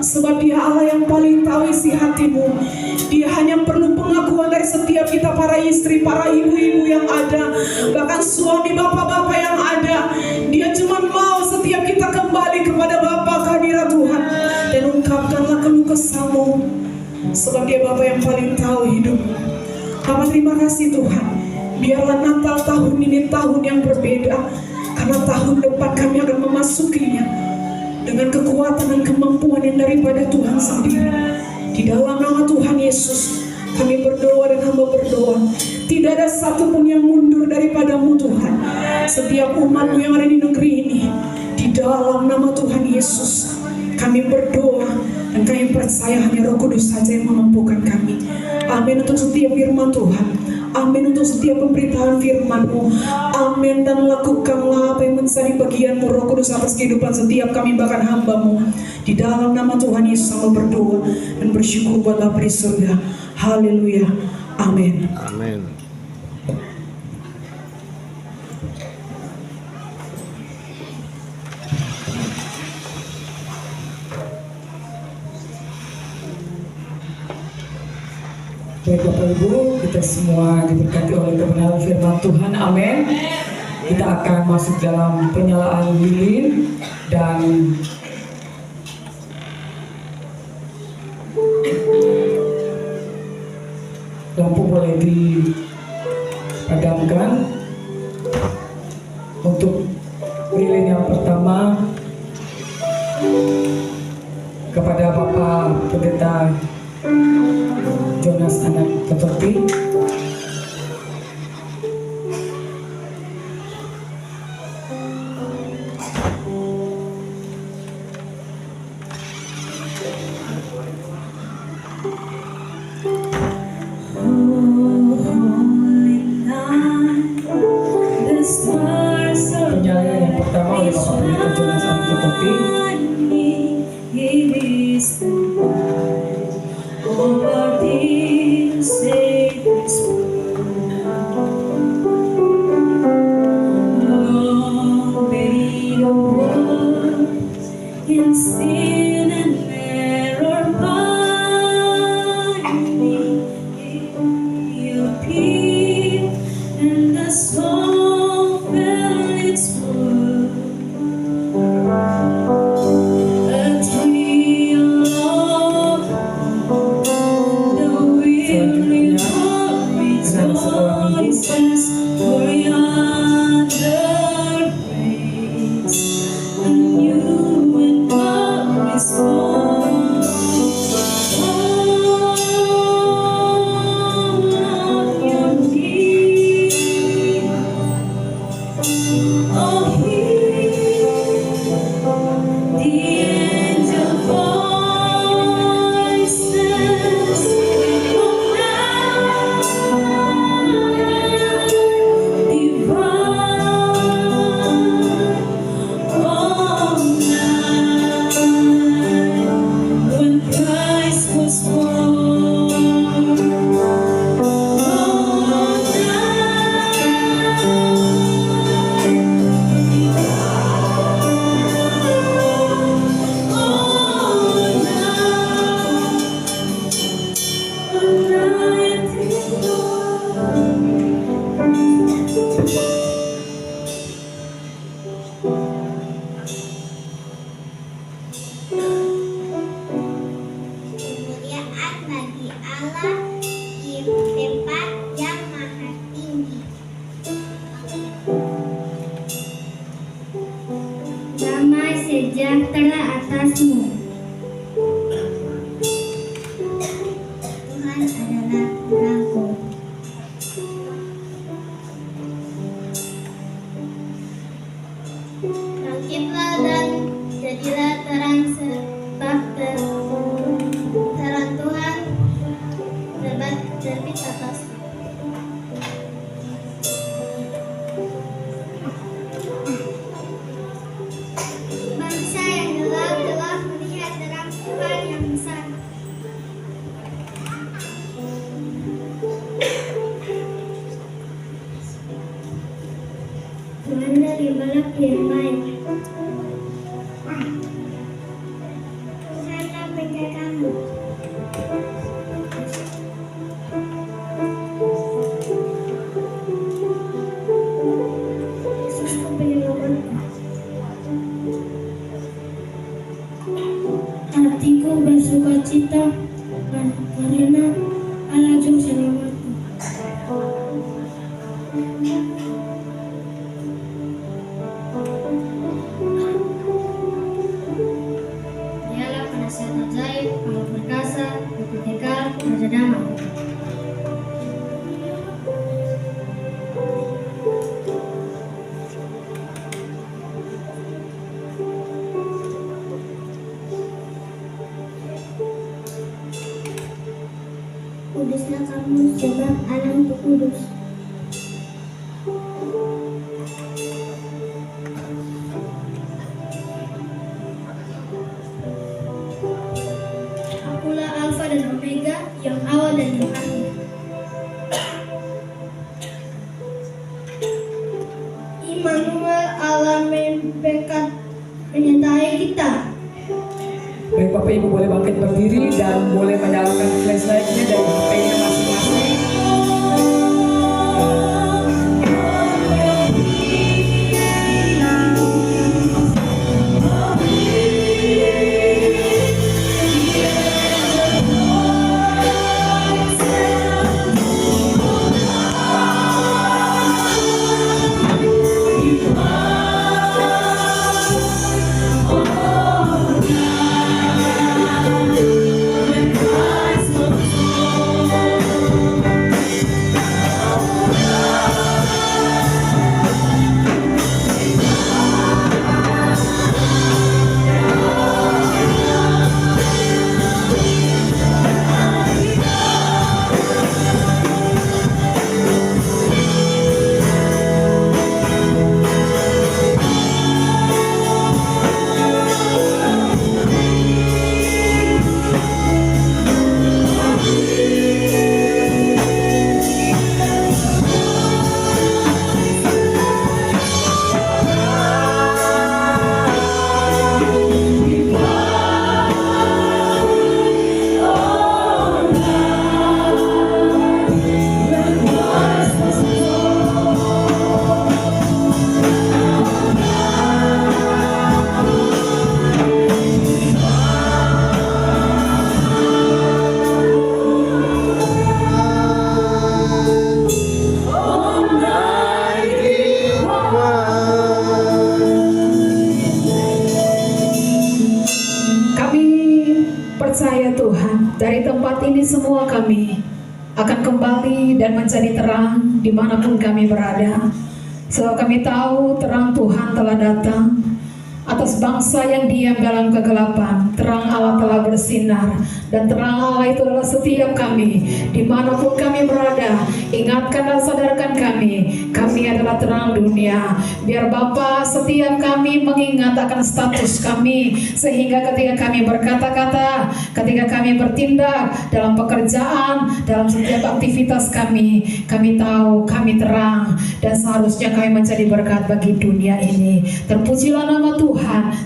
Sebab Dia Allah yang paling tahu isi hatimu. Dia hanya perlu pengakuan dari setiap kita, para istri, para ibu-ibu yang ada, bahkan suami, bapak-bapak yang ada. Dia cuma mau setiap kita kembali kepada Bapa, kehadirat Tuhan, dan ungkapkanlah keluh kesahmu. Sebab Dia Bapa yang paling tahu hidup. Bapa, terima kasih Tuhan. Biarlah Natal tahun ini tahun yang berbeda, karena tahun depan kami akan memasukinya dengan kekuatan dan kemampuan yang daripada Tuhan sendiri. Di dalam nama Tuhan Yesus kami berdoa dan hamba berdoa, tidak ada satupun yang mundur daripada-Mu Tuhan. Setiap umat-Mu yang ada di negeri ini, di dalam nama Tuhan Yesus kami berdoa dan kami percaya hanya Roh Kudus saja yang memampukan kami. Amin untuk setiap firman Tuhan. Amin untuk setiap pemberitaan firman-Mu. Amin, dan lakukanlah apa yang menjadi bagian-Mu Roh Kudus atas kehidupan setiap kami bahkan hamba-Mu. Di dalam nama Tuhan Yesus kami berdoa dan bersyukur buat Bapa di surga. Haleluya. Amin. Amin. Baik Bapak Ibu, kita semua diberkati oleh kebenaran firman Tuhan. Amin. Kita akan masuk dalam penyalaan lilin dan lampu boleh dipadamkan. Untuk lilin yang pertama kepada Bapak Pendeta Jonas Anak Ketorti. this Lord, may the world in sin and error find me. You appear, and the soul felt its worth. A tree of love, the wind rejoices for yonder praise, and you and God respond. All of your needs, oh, the angel voices of night divine, all night when Christ was born, all Kemuliaan bagi Allah di tempat yang maha tinggi. Damai sejahtera atasmu. Tuhan adalah Rabu. Bangkitlah dan jadilah terang sebab terang Tuhan terbit atasmu. Bangsa yang gelap telah melihat terang Tuhan yang besar. Tuhan dari balak yang baik. Tuhanlah penjagamu. Yesusku penyelamatku. Hatiku bersuka cita karena Allah juru selamatku. Dialah penasihat ajaib, Allah perkasa, Bapa kekal, Raja damai. Kuduslah kamu sebab Allah itu kudus. Akulah Alfa dan Omega, yang awal dan yang akhir. Immanuel, Allah mendekat menyertai kita. Baik Bapak Ibu boleh bangkit berdiri dan boleh menyalakan flashlight-nya dari HP-nya masing-masing. When Christ was born, semua kami akan kembali dan menjadi terang dimanapun kami berada. Sebab kami tahu terang Tuhan telah datang atas bangsa yang diam dalam kegelapan. Terang Allah telah bersinar, dan terang Allah itu adalah setiap kami dimanapun kami berada. Ingatkan dan sadarkan kami adalah terang dunia. Biar Bapa setiap kami mengingat akan status kami, sehingga ketika kami berkata-kata, ketika kami bertindak dalam pekerjaan, dalam setiap aktivitas kami tahu kami terang, dan seharusnya kami menjadi berkat bagi dunia ini. Terpujilah nama Tuhan.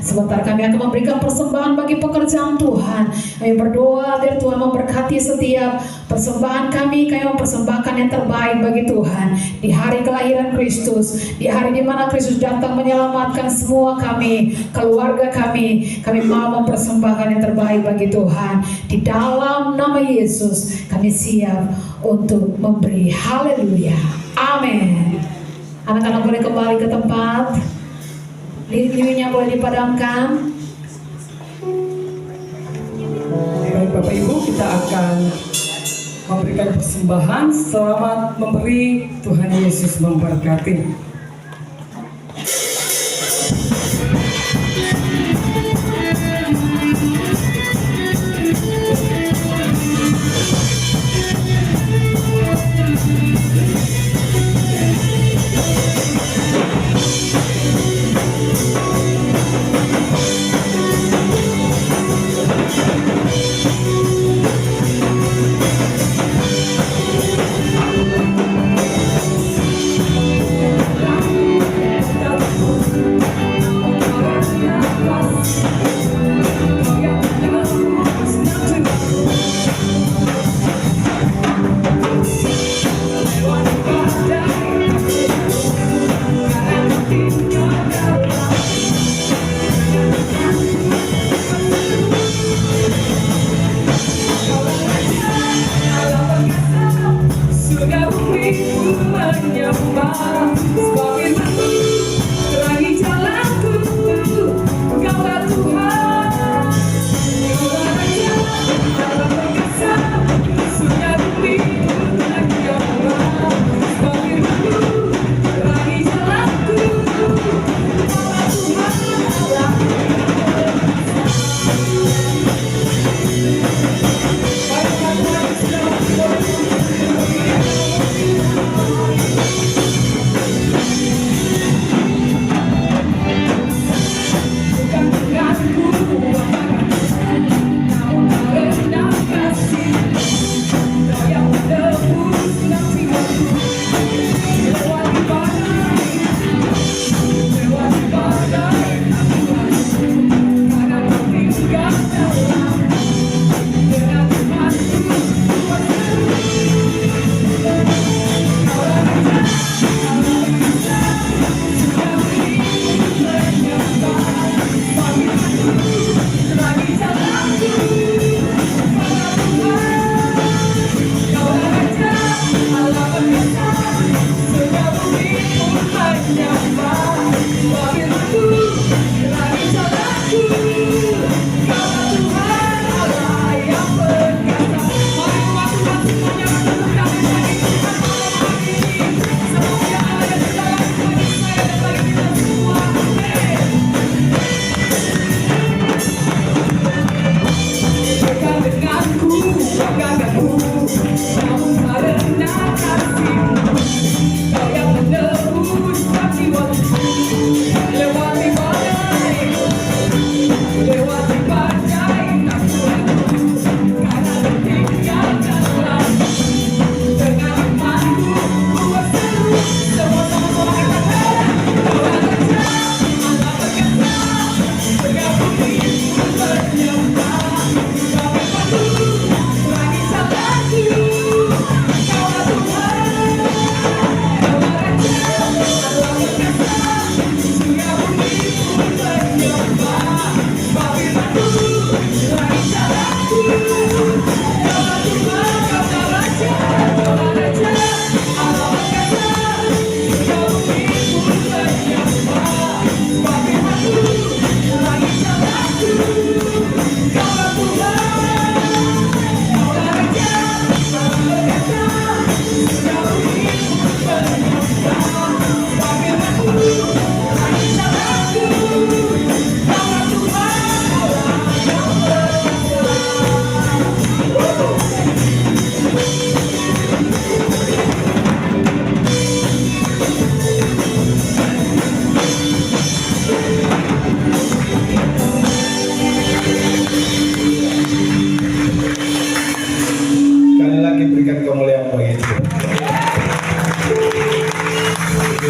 Sebentar kami akan memberikan persembahan bagi pekerjaan Tuhan. Kami berdoa biar Tuhan memberkati setiap persembahan kami mempersembahkan yang terbaik bagi Tuhan. Di hari kelahiran Kristus, di hari di mana Kristus datang menyelamatkan semua kami, keluarga kami mau mempersembahkan yang terbaik bagi Tuhan. Di dalam nama Yesus kami siap untuk memberi. Haleluya. Amin. Anak-anak boleh kembali ke tempat. Lilin-lilinnya boleh dipadamkan. Baik Bapak Ibu, kita akan memberikan persembahan. Selamat memberi, Tuhan Yesus memberkati.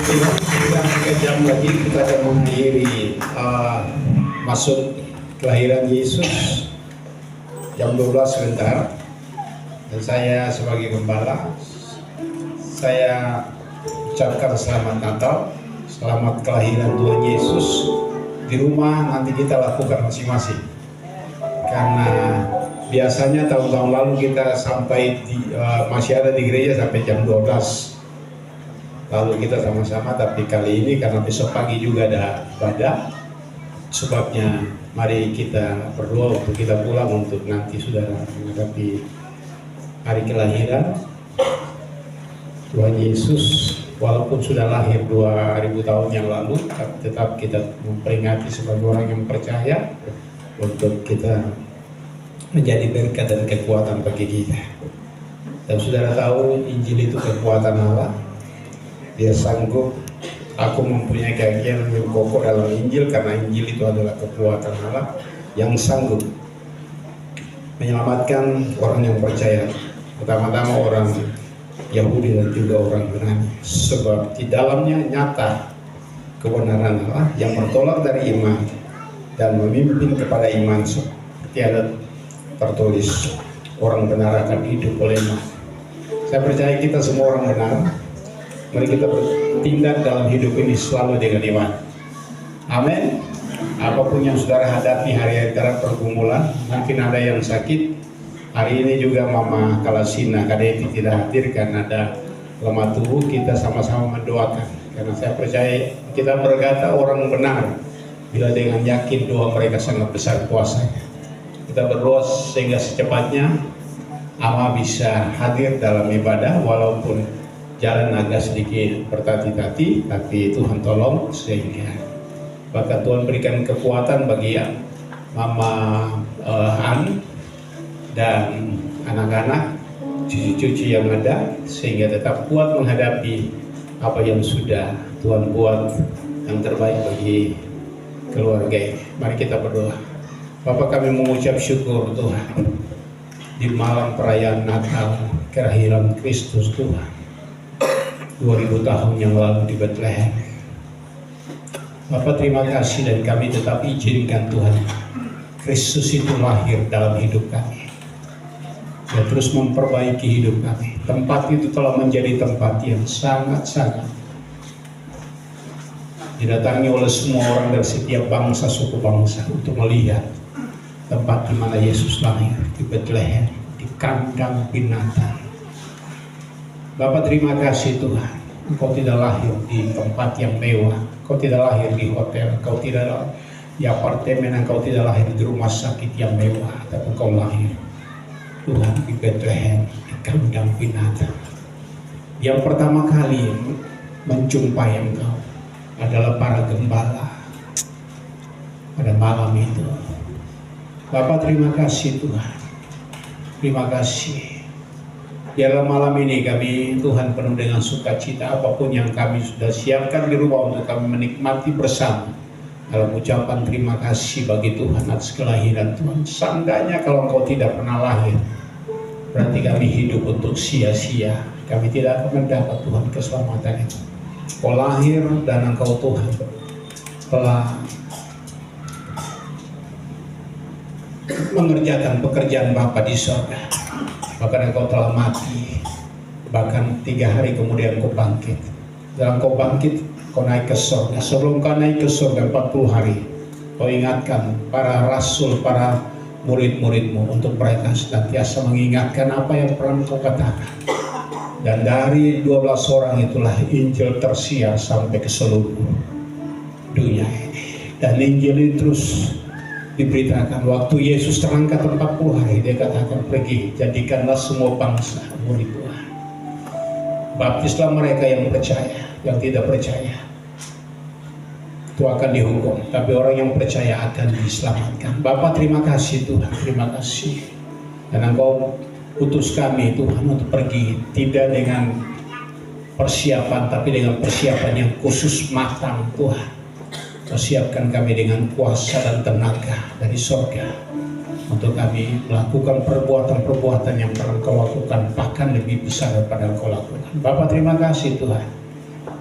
Kurang 3 jam lagi kita akan mengakhiri masuk kelahiran Yesus jam 12 sebentar. Dan saya sebagai gembala, saya ucapkan selamat Natal, selamat kelahiran Tuhan Yesus. Di rumah nanti kita lakukan masing-masing. Karena biasanya tahun-tahun lalu kita sampai masih ada di gereja sampai jam 12. Lalu kita sama-sama, tapi kali ini karena besok pagi juga ada ibadah, sebabnya mari kita berdoa untuk kita pulang untuk nanti saudara menghadapi hari kelahiran Tuhan Yesus. Walaupun sudah lahir 2000 tahun yang lalu, tapi tetap kita memperingati sebagai orang yang percaya untuk kita menjadi berkat dan kekuatan bagi kita. Dan saudara tahu Injil itu kekuatan Allah. Dia sanggup, aku mempunyai keyakinan yang kokoh dalam Injil, karena Injil itu adalah kekuatan Allah yang sanggup menyelamatkan orang yang percaya, pertama-tama orang Yahudi dan juga orang Yunani, sebab di dalamnya nyata kebenaran Allah yang bertolak dari iman dan memimpin kepada iman, seperti ada tertulis, orang benar akan hidup oleh iman. Saya percaya kita semua orang benar. Mari kita bertindak dalam hidup ini selalu dengan iman. Amin. Apapun yang saudara hadapi hari-hari pergumulan, mungkin ada yang sakit. Hari ini juga Mama Kalasina Kadeti tidak hadir karena ada lemah tubuh. Kita sama-sama mendoakan, karena saya percaya kita berkata orang benar bila dengan yakin doa mereka sangat besar kuasanya. Kita berdoa sehingga secepatnya Ama bisa hadir dalam ibadah, walaupun jalan agak sedikit bertati-tati, tapi Tuhan tolong sehingga bahkan Tuhan berikan kekuatan bagi Mama Han dan anak-anak, cucu-cucu yang ada, sehingga tetap kuat menghadapi apa yang sudah Tuhan buat yang terbaik bagi keluarga ini. Mari kita berdoa. Bapa, kami mengucap syukur Tuhan di malam perayaan Natal kelahiran Kristus Tuhan 2000 tahun yang lalu di Bethlehem. Bapak, terima kasih, dan kami tetap izinkan Tuhan Kristus itu lahir dalam hidup kami. Dia terus memperbaiki hidup kami. Tempat itu telah menjadi tempat yang sangat-sangat didatangi oleh semua orang dari setiap bangsa, suku bangsa, untuk melihat tempat di mana Yesus lahir di Bethlehem, di kandang binatang. Bapak, terima kasih Tuhan, Engkau tidak lahir di tempat yang mewah, Engkau tidak lahir di hotel, Engkau tidak di apartemen, Engkau tidak lahir di rumah sakit yang mewah, tapi Engkau lahir Tuhan di Bethlehem, di kandang binatang. Yang pertama kali menjumpai Engkau adalah para gembala pada malam itu. Bapak, terima kasih Tuhan, terima kasih. Di dalam malam ini kami Tuhan penuh dengan sukacita, apapun yang kami sudah siapkan di rumah untuk kami menikmati bersama dalam ucapan terima kasih bagi Tuhan atas kelahiran Tuhan. Seandainya kalau Engkau tidak pernah lahir, berarti kami hidup untuk sia-sia. Kami tidak akan mendapat Tuhan keselamatan itu. Engkau lahir dan Engkau Tuhan telah mengerjakan pekerjaan Bapa di surga. Bahkan Engkau telah mati, bahkan 3 hari kemudian Engkau bangkit. Dan Engkau bangkit, Engkau naik ke surga. Sebelum Engkau naik ke surga 40 hari, Engkau ingatkan para rasul, para murid-murid-Mu untuk mereka senantiasa mengingatkan apa yang pernah Engkau katakan. Dan dari 12 orang itulah Injil tersiar sampai ke seluruh dunia ini. Dan Injil ini terus diberitakan. Waktu Yesus terangkat 40 hari, Dia katakan, pergi, jadikanlah semua bangsa murid Tuhan. Baptislah mereka yang percaya, yang tidak percaya itu akan dihukum, tapi orang yang percaya akan diselamatkan. Bapa, terima kasih Tuhan, terima kasih. Dan Engkau utus kami Tuhan untuk pergi, tidak dengan persiapan, tapi dengan persiapan yang khusus matang Tuhan. Persiapkan kami dengan kuasa dan tenaga dari surga untuk kami melakukan perbuatan-perbuatan yang pernah Engkau lakukan, bahkan lebih besar daripada Engkau lakukan. Bapa, terima kasih Tuhan.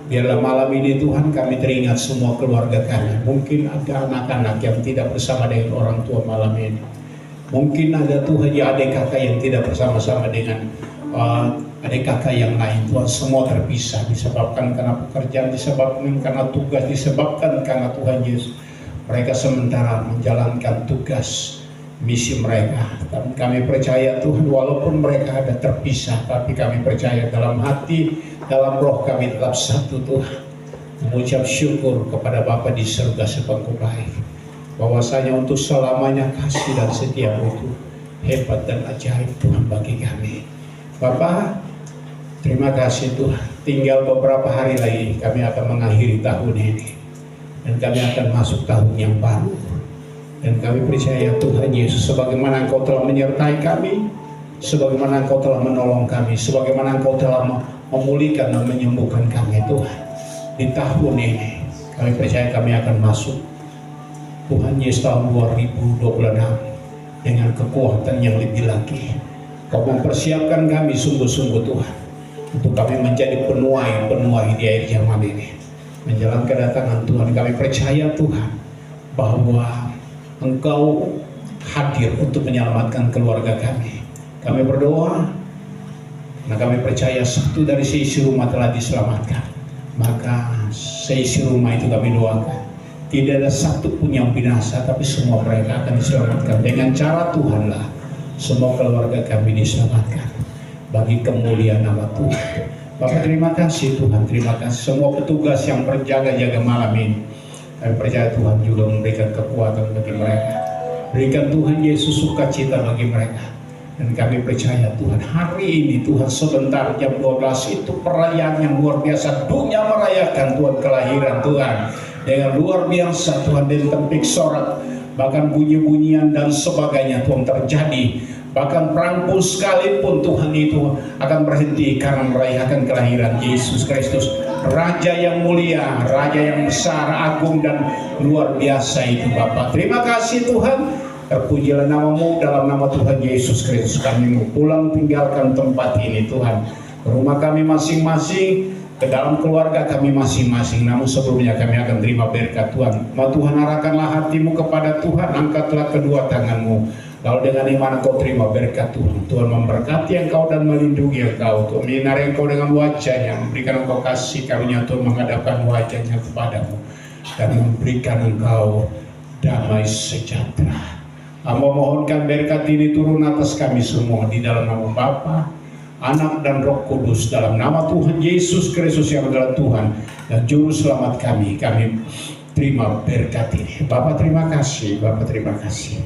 Biarlah malam ini Tuhan kami teringat semua keluarga kami. Mungkin ada anak-anak yang tidak bersama dengan orang tua malam ini. Mungkin ada Tuhan ya adik kakak yang tidak bersama-sama dengan adik kakak yang lain. Tuhan, semua terpisah disebabkan karena pekerjaan, disebabkan karena tugas, disebabkan karena Tuhan Yesus. Mereka sementara menjalankan tugas misi mereka. Dan kami percaya Tuhan, walaupun mereka ada terpisah, tapi kami percaya dalam hati, dalam roh kami tetap satu Tuhan. Mengucap syukur kepada Bapa di surga sebangku baik, bahwasanya untuk selamanya kasih dan setiamu itu hebat dan ajaib Tuhan bagi kami. Bapa, terima kasih Tuhan. Tinggal beberapa hari lagi kami akan mengakhiri tahun ini, dan kami akan masuk tahun yang baru. Dan kami percaya Tuhan Yesus, sebagaimana Engkau telah menyertai kami, sebagaimana Engkau telah menolong kami, sebagaimana Engkau telah memulihkan dan menyembuhkan kami Tuhan, di tahun ini kami percaya kami akan masuk Tuhan Yesus tahun 2026 dengan kekuatan yang lebih lagi. Kau mempersiapkan kami sungguh-sungguh Tuhan, untuk kami menjadi penuai di akhir zaman ini, menjelang kedatangan Tuhan. Kami percaya Tuhan bahwa Engkau hadir untuk menyelamatkan keluarga kami. Kami berdoa, nah kami percaya satu dari seisi rumah telah diselamatkan. Maka seisi rumah itu kami doakan, tidak ada satu pun yang binasa, tapi semua mereka akan diselamatkan. Dengan cara Tuhan lah semua keluarga kami diselamatkan, bagi kemuliaan nama Tuhan. Bapak terima kasih Tuhan, terima kasih semua petugas yang berjaga-jaga malam ini. Kami percaya Tuhan juga memberikan kekuatan bagi mereka. Berikan Tuhan Yesus sukacita bagi mereka. Dan kami percaya Tuhan, hari ini Tuhan sebentar jam 12 itu perayaan yang luar biasa. Dunia merayakan Tuhan kelahiran Tuhan dengan luar biasa Tuhan, dan tempik sorak, bahkan bunyi-bunyian dan sebagainya Tuhan terjadi. Bahkan perang pun sekalipun Tuhan itu akan berhenti karena merayakan kelahiran Yesus Kristus, Raja yang mulia, Raja yang besar, agung dan luar biasa itu Bapa. Terima kasih Tuhan, terpujilah namamu dalam nama Tuhan Yesus Kristus. Kami mau pulang tinggalkan tempat ini Tuhan, ke rumah kami masing-masing, ke dalam keluarga kami masing-masing. Namun sebelumnya kami akan terima berkat Tuhan. Mau Tuhan arahkanlah hatimu kepada Tuhan, angkatlah kedua tanganmu, lalu dengan iman engkau terima berkat Tuhan. Tuhan memberkati engkau dan melindungi engkau, Tuhan menyinari engkau dengan wajahnya, memberikan engkau kasih karunia, Tuhan menghadapkan wajahnya kepadamu dan memberikan engkau damai sejahtera. Hamba mohonkan berkat ini turun atas kami semua, di dalam nama Bapa, Anak dan Roh Kudus, dalam nama Tuhan Yesus Kristus yang adalah Tuhan dan Juru Selamat kami. Kami terima berkat ini. Bapa terima kasih, Bapa terima kasih.